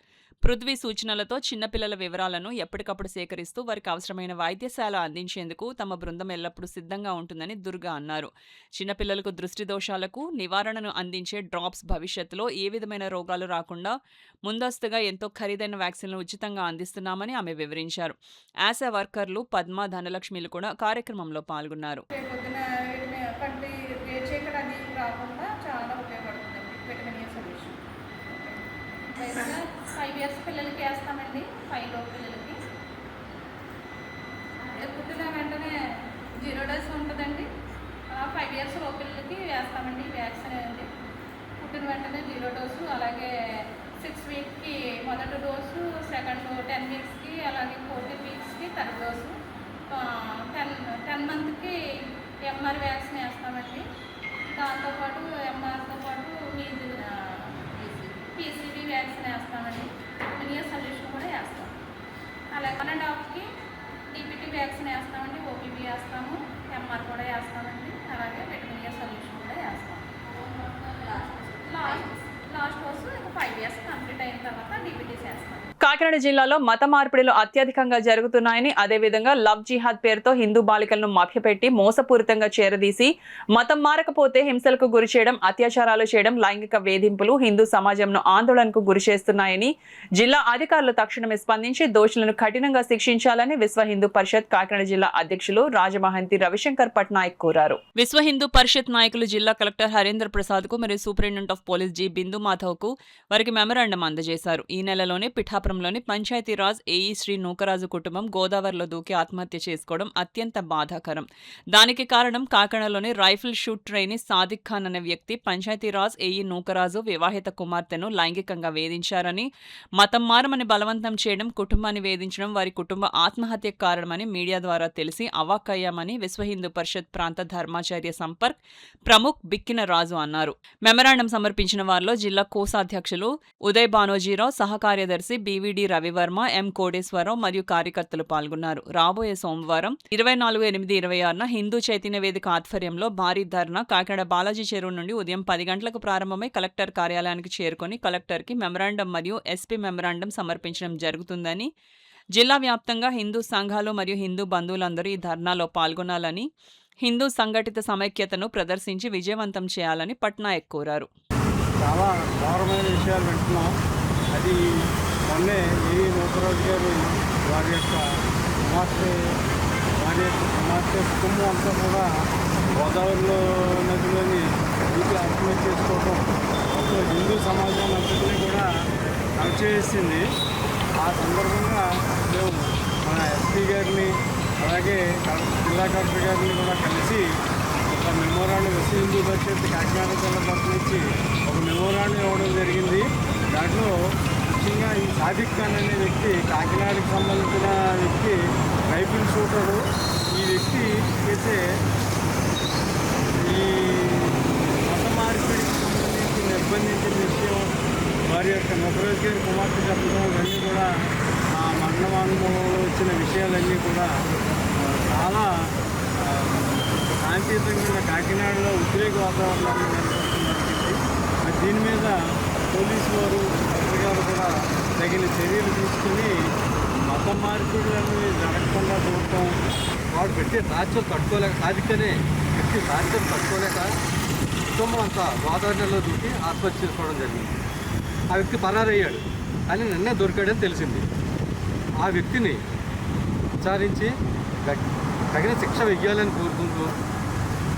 Prithvi సూచనలతో చిన్నపిల్లల వివరాలను ఎప్పటికప్పుడు సేకరిస్తూ వారికి అవసరమైన వైద్యశాల అందించేందుకు తమ బృందం ఎల్లప్పుడూ సిద్ధంగా ఉంటుందని దుర్గా అన్నారు. చిన్నపిల్లలకు దృష్టి దోషాలకు నివారణను అందించే డ్రాప్స్ భవిష్యత్తులో ఏ విధమైన రోగాలు రాకుండా ముందస్తుగా ఎంతో ఖరీదైన వ్యాక్సిన్లు ఉచితంగా అందిస్తున్నామని ఆమె వివరించారు. ఆశా వర్కర్లు పద్మ, ధనలక్ష్మిలు కూడా కార్యక్రమంలో పాల్గొన్నారు. 5 years పిల్లలకి వేస్తామండి. 5 లోపు పిల్లలకి పుట్టిన వెంటనే 0 డోస్ ఉంటుందండి. 5 years లోపు పిల్లలకి వేస్తామండి వ్యాక్సిన్ అండి. పుట్టిన వెంటనే 0 డోసు, అలాగే 6 వీక్స్కి మొదటి డోసు, సెకండ్ 10 వీక్స్కి, అలాగే 14 వీక్స్కి థర్డ్ డోసు, 10 మంత్కి MR వ్యాక్సిన్ వేస్తామండి. దాంతోపాటు MRతో పాటు PCV వ్యాక్సిన్ వేస్తామండి. మినియర్ సొల్యూషన్ కూడా వేస్తాం. అలాగే 1.5కి DPT వ్యాక్సిన్ వేస్తామండి. OPV వేస్తాము, MR కూడా వేస్తామండి. అలాగే మినియర్ సొల్యూషన్ కూడా వేస్తాం. తర్వాత డిబిటీస్ వేస్తాం. కాకినాడ జిల్లాలో మత మార్పిడిలు అత్యధికంగా జరుగుతున్నాయని, అదేవిధంగా లవ్ జిహాద్ పేరుతో హిందూ బాలికలను మభ్యపెట్టి మోసపూరితంగా చేరదీసి మతం మారకపోతే హింసలకు గురి చేయడం, అత్యాచారాలు చేయడం, లైంగిక వేధింపులు హిందూ సమాజంను ఆందోళనకు గురి చేస్తున్నాయని జిల్లా అధికారులు తక్షణమే స్పందించి దోషులను కఠినంగా శిక్షించాలని విశ్వ హిందూ పరిషత్ కాకినాడ జిల్లా అధ్యక్షులు రాజమహంతి రవిశంకర్ పట్నాయక్ కోరారు. విశ్వ హిందూ పరిషత్ నాయకులు జిల్లా కలెక్టర్ హరీంద్ర ప్రసాద్ కు మరియు superintendent of police G Bindu Madhav కు వారికి మెమరాండం అందజేశారు. ఈ నెలలోనే పిఠాపురంలోని పంచాయతీరాజ్ ఏఈ శ్రీ నూకరాజు కుటుంబం గోదావరిలో దూకి ఆత్మహత్య చేసుకోవడం అత్యంత బాధాకరం. దానికి కారణం కాకినాడలోని rifle shoot trainee Sadiq Khan అనే వ్యక్తి పంచాయతీరాజ్ ఏఈ నూకరాజు వివాహిత కుమార్తెను లైంగికంగా వేధించారని, మతం మారమని బలవంతం చేయడం, కుటుంబాన్ని వేధించడం వారి కుటుంబ ఆత్మహత్యకు కారణమని మీడియా ద్వారా తెలిసి అవాక్కయ్యామని విశ్వ హిందూ పరిషత్ ప్రాంత ధర్మాచార్య సంపర్క్ ప్రముఖ్ బిక్కిన రాజు అన్నారు. మెమరాండం సమర్పించిన వారిలో జిల్లా కోశాధ్యక్షులు ఉదయ్ బానోజీరావు, సహకార్యదర్శి బివిడి రవివర్మ, ఎం కోటేశ్వరరావు మరియు కార్యకర్తలు పాల్గొన్నారు. రాబోయే సోమవారం 24/8/26న హిందూ చైతన్య వేదిక ఆధ్వర్యంలో భారీ ధర్నా కాకినాడ బాలాజీ చెరువు నుండి ఉదయం 10 గంటలకు ప్రారంభమై కలెక్టర్ కార్యాలయానికి చేరుకొని కలెక్టర్కి మెమరాండం మరియు ఎస్పీ మెమరాండం సమర్పించడం జరుగుతుందని, జిల్లా వ్యాప్తంగా హిందూ సంఘాలు మరియు హిందూ బంధువులందరూ ఈ ధర్నాలో పాల్గొనాలని, హిందూ సంఘటిత సమైక్యతను ప్రదర్శించి విజయవంతం చేయాలని పట్నాయక్ కోరారు. చాలా ఘోరమైన విషయాలు వింటున్నాం. అది మొన్నే ఏ నూకరాజు గారు వారి యొక్క కుమార్తె కుటుంబం అంతా కూడా గోదావరిలో నదిలోని నీటి ఆత్మహత్య చేసుకోవడం మొత్తం హిందూ సమాజాన్ని అంతటినీ కూడా కలిచేసింది. ఆ సందర్భంగా మేము మన ఎస్పీ గారిని అలాగే జిల్లా కలెక్టర్ గారిని కూడా కలిసి ఒక మెమోరాండం విశ్వ హిందూ పరిషత్ కాకినాడ జిల్లా తరఫు నుంచి ఒక మెమోరాండం ఇవ్వడం జరిగింది. దాంట్లో ముఖ్యంగా ఈ సాదిక్ ఖాన్ అనే వ్యక్తి కాకినాడకి సంబంధించిన వ్యక్తి, రైఫిల్ షూటరు. ఈ వ్యక్తి చేసే ఈ మత మార్పిడికి సంబంధించి నిర్బంధించిన విషయం, వారి యొక్క నూకరాజు గారి కుమార్తె చెప్పడం ఇవన్నీ కూడా ఆ మరణమానంలో వచ్చిన విషయాలన్నీ కూడా చాలా శాంతియుతంగా కాకినాడలో ఉద్రేక వాతావరణాన్ని నెలకొల్పడం. దీని మీద పోలీసు వారు గారు కూడా తగిన చర్యలు తీసుకుని మత మార్పిడులను జరగకుండా చూడటం, వాడు పెట్టే టార్చర్ తట్టుకోలేక సాధికనే వ్యక్తి టార్చర్ తట్టుకోలేక కుటుంబం అంతా గోదావరిలో దూకి ఆత్మహత్య చేసుకోవడం జరిగింది. ఆ వ్యక్తి పరారయ్యాడు కానీ నిన్నే దొరికాడని తెలిసింది. ఆ వ్యక్తిని విచారించి తగిన శిక్ష వెయ్యాలని కోరుకుంటూ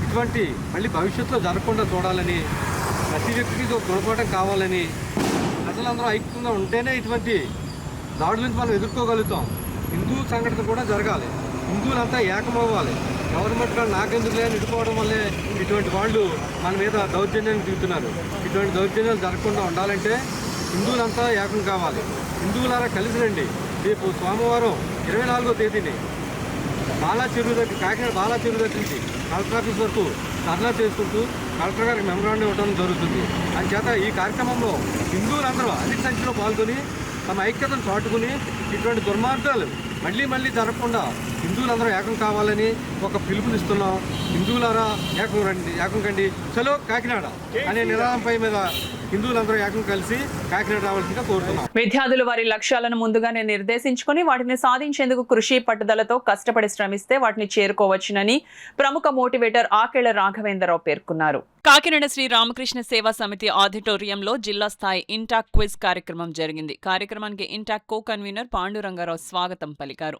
ఇటువంటి మళ్ళీ భవిష్యత్తులో జరగకుండా చూడాలని, ప్రతి వ్యక్తికి ఒక గుణపాఠం కావాలని, ప్రజలందరూ ఐక్యంగా ఉంటేనే ఇటువంటి దాడుల నుంచి మనం ఎదుర్కోగలుగుతాం. హిందూ సంఘటన కూడా జరగాలి, హిందువులంతా ఏకమవ్వాలి. గవర్నమెంట్ కూడా నాకెందుకు లేని ఇటుకోవడం వల్లే ఇటువంటి వాళ్ళు మన మీద దౌర్జన్యాన్ని దిగుతున్నారు. ఇటువంటి దౌర్జన్యాలు జరగకుండా ఉండాలంటే హిందువులంతా ఏకం కావాలి. హిందువులారా కలిసి రండి. రేపు సోమవారం 24వ తేదీని బాలా చెరువు దగ్గర, కాకినాడ బాలా చెరువు దగ్గర నుంచి కలెక్టర్ ఆఫీస్ వరకు ధర్నా చేసుకుంటూ కలెక్టర్ గారికి మెమరాండం ఇవ్వడం జరుగుతుంది. అంచేత ఈ కార్యక్రమంలో హిందువులందరూ అధిక సంఖ్యలో పాల్గొని తమ ఐక్యతను చాటుకుని ఇటువంటి దుర్మార్గాలు మళ్ళీ జరగకుండా హిందువులందరూ ఏకం కావాలని ఒక పిలుపునిస్తున్నాం. హిందువులారా ఏకం రండి, ఏకం కండి, చలో కాకినాడ అనే నినాదంపై మీద హిందువులందరూ ఏకం కలిసి కాకినాడ రావాల్సిందిగా కోరుతున్నాం. విద్యార్థులు వారి లక్ష్యాలను ముందుగానే నిర్దేశించుకుని వాటిని సాధించేందుకు కృషి పట్టుదలతో కష్టపడి శ్రమిస్తే వాటిని చేరుకోవచ్చునని ప్రముఖ మోటివేటర్ ఆకేళ్ల రాఘవేంద్రరావు పేర్కొన్నారు. కాకినాడ శ్రీ రామకృష్ణ సేవా సమితి ఆడిటోరియంలో జిల్లా స్థాయి ఇంటాక్ క్విజ్ కార్యక్రమం జరిగింది. కార్యక్రమానికి ఇంటాక్ కో కన్వీనర్ పాండురంగారావు స్వాగతం పలికారు.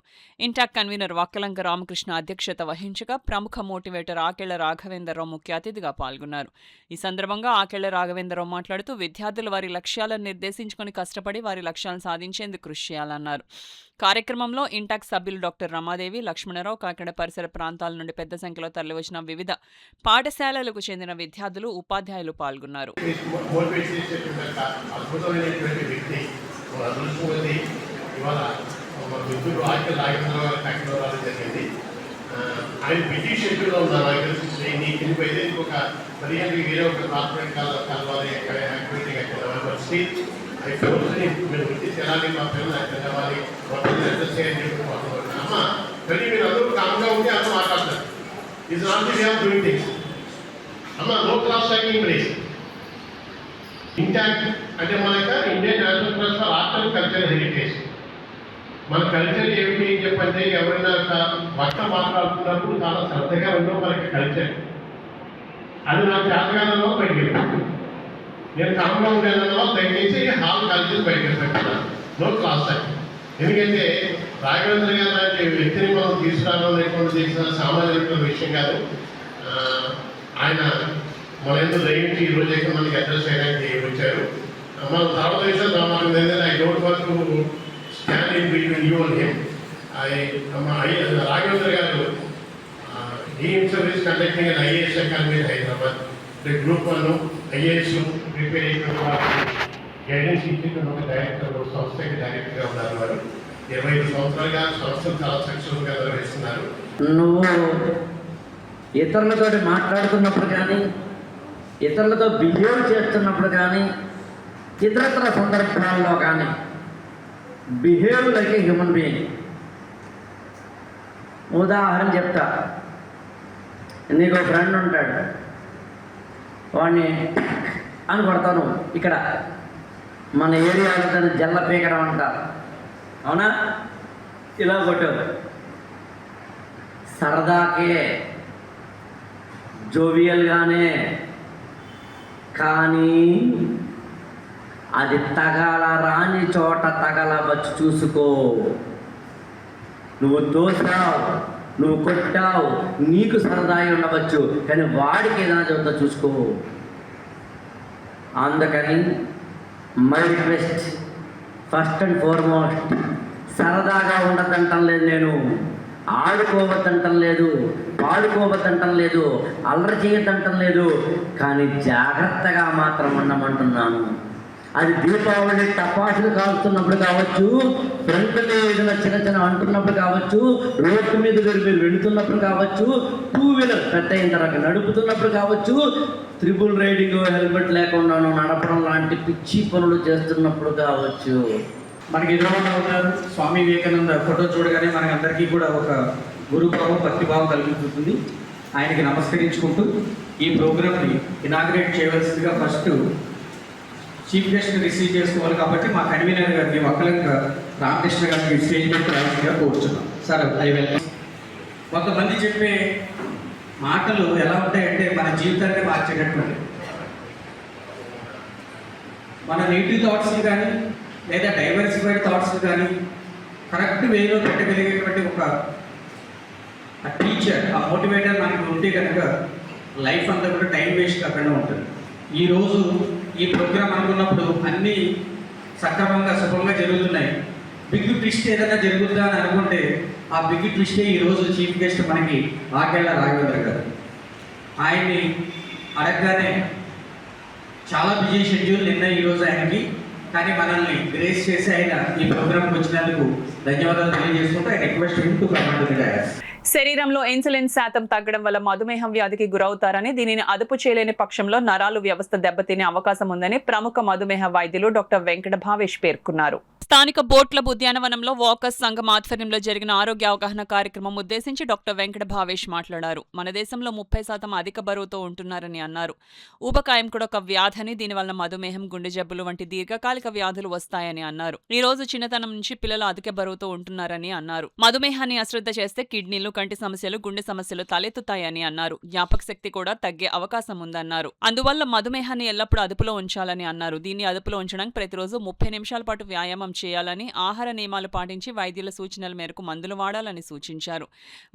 ఇంటాక్ కన్వీనర్ వక్కలంక రామకృష్ణ అధ్యక్షత వహించగా ప్రముఖ మోటివేటర్ ఆకేళ్ల రాఘవేంద్రరావు ముఖ్య అతిథిగా పాల్గొన్నారు. ఈ సందర్భంగా ఆకేళ్ల రాఘవేంద్రరావు మాట్లాడుతూ విద్యార్థులు వారి లక్ష్యాలను నిర్దేశించుకుని కష్టపడి వారి లక్ష్యాలను సాధించేందుకు కృషి చేయాలన్నారు. కార్యక్రమంలో ఇంటాక్ సభ్యులు డాక్టర్ రమాదేవి, లక్ష్మణరావు, కాకినాడ పరిసర ప్రాంతాల నుండి పెద్ద సంఖ్యలో తరలివచ్చిన వివిధ పాఠశాలలకు చెందిన విద్యార్థులు, ఉపాధ్యాయులు పాల్గొన్నారు. ఆయన బిజీ షెడ్యూల్లో ఉన్నారు. నీకు వెళ్ళిపోయితే ఇంకొక 15 వేరే ఒక కార్పొరేట్ కలవాలి activity state I told him, మీరు వచ్చేసి ఎలాగే మా పిల్లలు అక్కడ కావాలి, వాళ్ళు ఎంత చేయండి అమ్మ కానీ మీరు అందరూ కామ్గా ఉంటే అమ్మ మాట్లాడతారు. Is not the way of doing things. అమ్మ no class talking please. INTACH అంటే మన యొక్క Indian national trust for art and culture heritage. మన కల్చర్ ఏమిటి అని చెప్పంటే ఎవరైనా వక్త మాట్లాడుతున్నప్పుడు చాలా శ్రద్ధగా ఉండవు మనకి కల్చర్. అది నాకు చేతగానంలో బయటికి నేను కామ్గా ఉండేదానిలో దయచేసి హాల్ కల్చర్ బయటకు పెట్టాను, నో క్లాస్ టైం. ఎందుకంటే రాఘవేంద్ర గారు లాంటి వ్యక్తిని మనం తీసుకురావడం లేకుండా చేసిన సామాన్యమైన విషయం కాదు. ఆయన మన ఎందుకు దయచేసి ఈరోజు అయితే మనకి అడ్రస్ చేయడానికి వచ్చారు. మన తర్వాత విషయం I don't want to stand in between you and him. Raghavendra గారు he himself is conducting an IAS academy in Hyderabad. The group one IAS prepare guidance institute ఒక డైరెక్టర్, సంస్థకి డైరెక్టర్గా ఉన్నారు. వారు 25 సంవత్సరాలుగా సంస్థలు చాలా సక్సెస్ఫుల్గా నిర్వహిస్తున్నారు. నువ్వు ఇతరులతో మాట్లాడుతున్నప్పుడు కానీ, ఇతరులతో బిహేవ్ చేస్తున్నప్పుడు కానీ, ఇతరత్ర సందర్భాల్లో కానీ behave like a human being. ఉదాహరణ చెప్తా. నీకు ఒక ఫ్రెండ్ ఉంటాడు, వాడిని అని కొడతాను. ఇక్కడ మన ఏరియాలో దాన్ని జల్ల పీకడం అంటారు, అవునా? ఇలా కొట్టావు సరదాకే, జోవియల్గానే, కానీ అది తగల రాని చోట తగలవచ్చు, చూసుకో. నువ్వు తోసావు, నువ్వు కొట్టావు, నీకు సరదాయి ఉండవచ్చు, కానీ వాడికి ఏదైనా చెబుతా చూసుకో. అందుకని my request, first and foremost, సరదాగా ఉండదంటం లేదు నేను, ఆడుకోవద్దంటం లేదు, పాడుకోవద్దంటం లేదు, అల్లరి చేయొద్దంటం లేదు, కానీ జాగ్రత్తగా మాత్రం ఉండమంటున్నాను. అది దీపావళి టపాసులు కాలుస్తున్నప్పుడు కావచ్చు, ఫ్రంట్లో ఏదైనా చిన్న చిన్న అంటున్నప్పుడు కావచ్చు, రోడ్డు మీద మీరు వెళుతున్నప్పుడు కావచ్చు, 2 వీలర్ పెద్ద అయిన తర్వాత నడుపుతున్నప్పుడు కావచ్చు, త్రిబుల్ రైడింగ్, హెల్మెట్ లేకుండా నడపడం లాంటి పిచ్చి పనులు చేస్తున్నప్పుడు కావచ్చు. మనకి ఎదురుగా ఉన్నారు స్వామి వివేకానంద ఫోటో చూడగానే మనకి అందరికీ కూడా ఒక గురుభావం, భక్తిభావం కలుగుతుంది. ఆయనకి నమస్కరించుకుంటూ ఈ ప్రోగ్రామ్ని ఇనాగ్రేట్ చేయవలసిందిగా ఫస్ట్ చీఫ్ గెస్ట్ రిసీవ్ చేసుకోవాలి కాబట్టి మా కన్వీనర్ గారిని వక్కలంగా రామకృష్ణ గారికి స్టేజ్ మీద రావాల్సిందిగా కోరుచున్నాం. Sir I welcome. కొంతమంది చెప్పే మాటలు ఎలా ఉంటాయంటే మన జీవితాన్ని మార్చేటటువంటి, మన నెగిటివ్ థాట్స్ కానీ లేదా డైవర్సిఫైడ్ థాట్స్ కానీ కరెక్ట్ వేలో పెట్టగలిగేటువంటి ఒక టీచర్, ఆ మోటివేటర్ మనకి ఉంటే కనుక లైఫ్ అంతా కూడా టైం వేస్ట్ కాకుండా ఉంటుంది. ఈరోజు ఈ ప్రోగ్రామ్ అనుకున్నప్పుడు అన్నీ సక్రమంగా శుభంగా జరుగుతున్నాయి. బిగ్ ట్విస్ట్ ఏదైనా జరుగుతుందా అని అనుకుంటే ఆ బిగ్ ట్విస్టే ఈరోజు చీఫ్ గెస్ట్ మనకి ఆకేళ్ళ రాఘవేంద్ర గారు. ఆయన్ని అడగగానే చాలా బిజీ షెడ్యూల్ నిన్న ఈరోజు ఆయనకి, కానీ మనల్ని గ్రేస్ చేసి ఆయన ఈ ప్రోగ్రామ్కి వచ్చినందుకు ధన్యవాదాలు తెలియజేసుకుంటూ I request him to come to the dais. శరీరంలో ఇన్సులిన్ శాతం తగ్గడం వల్ల మధుమేహం వ్యాధికి గురవుతారని, దీనిని అదుపు చేయలేని పక్షంలో నరాలు వ్యవస్థ దెబ్బతినే అవకాశం ఉందని ప్రముఖ మధుమేహ వైద్యులు డాక్టర్ వెంకట భావేష్ పేర్కొన్నారు. స్థానిక బోట్ల ఉద్యానవనంలో వాకర్స్ సంఘం ఆధ్వర్యంలో జరిగిన ఆరోగ్య అవగాహన కార్యక్రమం ఉద్దేశించి డాక్టర్ వెంకట భావేష్ మాట్లాడారు. మన దేశంలో 30% అధిక బరువుతో ఉంటున్నారని అన్నారు. ఊబకాయం కూడా ఒక వ్యాధని, దీనివల్ల మధుమేహం, గుండె జబ్బులు వంటి దీర్ఘకాలిక వ్యాధులు వస్తాయని అన్నారు. ఈ రోజు చిన్నతనం నుంచి పిల్లలు అధిక బరువుతో ఉంటున్నారని అన్నారు. మధుమేహాన్ని అశ్రద్ధ చేస్తే కిడ్నీలు, కంటి సమస్యలు, గుండె సమస్యలు తలెత్తుతాయని అన్నారు. జ్ఞాపక శక్తి కూడా తగ్గే అవకాశం ఉందన్నారు. అందువల్ల మధుమేహాన్ని ఎల్లప్పుడూ అదుపులో ఉంచాలని అన్నారు. దీన్ని అదుపులో ఉంచడానికి ప్రతిరోజు 30 నిమిషాల పాటు వ్యాయామం చేయాలని, ఆహార నియమాలు పాటించి వైద్యుల సూచనల మేరకు మందులు వాడాలని సూచించారు.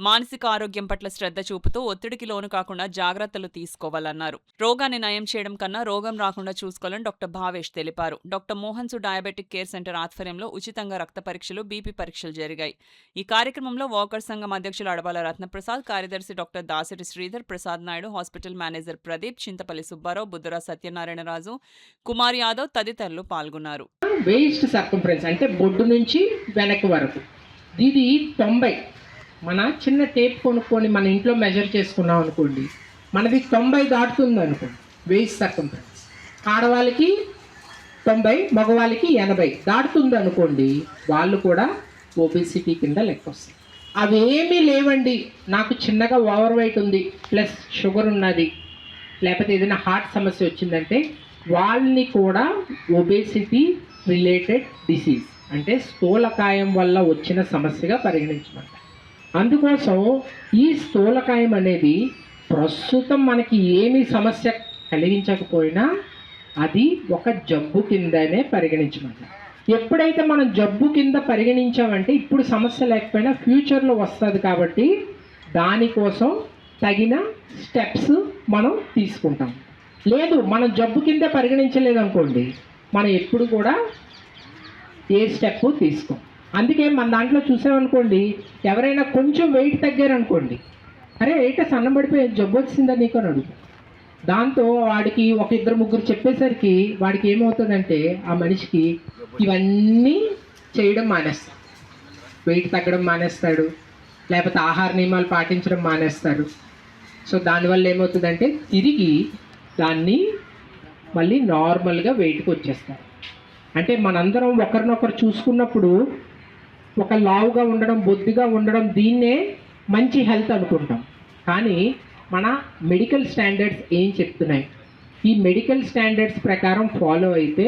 మానసిక ఆరోగ్యం పట్ల శ్రద్ధ చూపుతూ ఒత్తిడికి లోను కాకుండా జాగ్రత్తలు తీసుకోవాలన్నారు. రోగాన్ని నయం చేయడం కన్నా రోగం రాకుండా చూసుకోవాలని డాక్టర్ భావేష్ తెలిపారు. డాక్టర్ మోహన్సు డయాబెటిక్ కేర్ సెంటర్ ఆధ్వర్యంలో ఉచితంగా రక్త పరీక్షలు, బీపీ పరీక్షలు జరిగాయి. ఈ కార్యక్రమంలో వాకర్స్ సంఘం అధ్యక్షులు అడబాల రత్నప్రసాద్, కార్యదర్శి doctor Dasari Sridhar Prasad Naidu, hospital manager Pradeep, Chintapalli Subbarao, Buddhura Satyanarayanaraju, Kumar Yadav తదితరులు పాల్గొన్నారు. వేస్ట్ సర్కంఫరెన్స్ అంటే బొడ్డు నుంచి వెనక్కి వరకు ఇది 90. మన చిన్న టేప్ కొనుక్కొని మన ఇంట్లో మెజర్ చేసుకున్నాం అనుకోండి, మనది 90 దాటుతుంది అనుకోండి వేస్ట్ సర్కంఫరెన్స్. ఆడవాళ్ళకి 90, మగవాళ్ళకి 80 దాటుతుంది అనుకోండి, వాళ్ళు కూడా ఒబేసిటీ కింద లెక్క వస్తుంది. అవేమీ లేవండి, నాకు చిన్నగా ఓవర్ వెయిట్ ఉంది ప్లస్ షుగర్ ఉన్నది, లేకపోతే ఏదైనా హార్ట్ సమస్య వచ్చిందంటే వాళ్ళని కూడా ఒబేసిటీ రిలేటెడ్ డిసీజ్ అంటే స్థూలకాయం వల్ల వచ్చిన సమస్యగా పరిగణించమంటారు. అందుకోసం ఈ స్థూలకాయం అనేది ప్రస్తుతం మనకి ఏమీ సమస్య కలిగించకపోయినా అది ఒక జబ్బు కిందనే పరిగణించమంటారు. ఎప్పుడైతే మనం జబ్బు కింద పరిగణించామంటే ఇప్పుడు సమస్య లేకపోయినా ఫ్యూచర్లో వస్తుంది కాబట్టి దానికోసం తగిన స్టెప్స్ మనం తీసుకుంటాం. లేదు మనం జబ్బు కింద పరిగణించలేదు అనుకోండి, మనం ఎప్పుడు కూడా ఏ స్టెప్ తీసుకోం. అందుకే మన దాంట్లో చూసామనుకోండి, ఎవరైనా కొంచెం వెయిట్ తగ్గారనుకోండి, అరే వెయిట్ సన్నబడిపోయి జబ్బు వచ్చిందా నీకు అని అడుగుతాం. దాంతో వాడికి ఒక ఇద్దరు ముగ్గురు చెప్పేసరికి వాడికి ఏమవుతుందంటే ఆ మనిషికి ఇవన్నీ చేయడం మానేస్తాడు. వెయిట్ తగ్గడం మానేస్తాడు, లేకపోతే ఆహార నియమాలు పాటించడం మానేస్తాడు. సో దానివల్ల ఏమవుతుందంటే తిరిగి దాన్ని మళ్ళీ నార్మల్గా వెయిట్కి వచ్చేస్తారు. అంటే మనందరం ఒకరినొకరు చూసుకున్నప్పుడు ఒక లావుగా ఉండడం, బొద్దుగా ఉండడం దీన్నే మంచి హెల్త్ అనుకుంటాం. కానీ మన మెడికల్ స్టాండర్డ్స్ ఏం చెప్తున్నాయి? ఈ మెడికల్ స్టాండర్డ్స్ ప్రకారం ఫాలో అయితే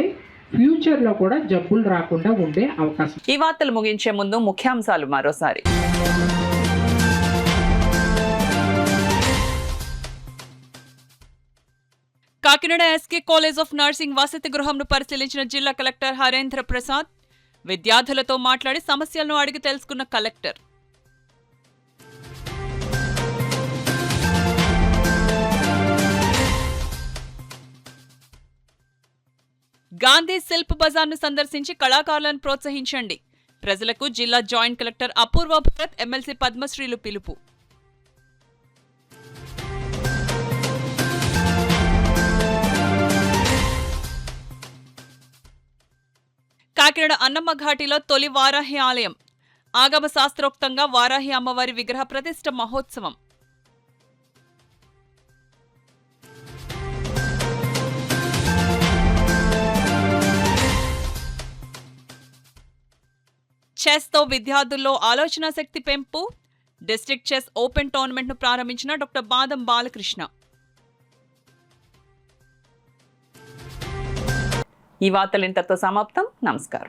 ఫ్యూచర్లో కూడా జబ్బులు రాకుండా ఉండే అవకాశం. ఈ వార్తలు ముగించే ముందు ముఖ్యాంశాలు మరోసారి. Kakinada SK college of nursing వసతి గృహంను పరిశీలించిన జిల్లా కలెక్టర్ హరేంద్ర ప్రసాద్. విద్యార్థులతో మాట్లాడి సమస్యలను అడిగి తెలుసుకున్న కలెక్టర్. గాంధీ శిల్ప్ బజార్ను సందర్శించి కళాకారులను ప్రోత్సహించండి. ప్రజలకు జిల్లా జాయింట్ కలెక్టర్ అపూర్వ భరత్, ఎమ్మెల్సీ పద్మశ్రీలు పిలుపు. కాకినాడ అన్నమ్మ ఘాటిలో తొలి వారాహి ఆలయం. ఆగమ శాస్త్రోక్తంగా వారాహి అమ్మవారి విగ్రహ ప్రతిష్ఠ మహోత్సవం. చెస్తో విద్యార్థుల్లో ఆలోచనా శక్తి పెంపు. డిస్ట్రిక్ట్ చెస్ ఓపెన్ టోర్నమెంట్ను ప్రారంభించిన డాక్టర్ బాదం బాలకృష్ణ. ఈ వార్తలు ఇంతటితో సమాప్తం. నమస్కారం.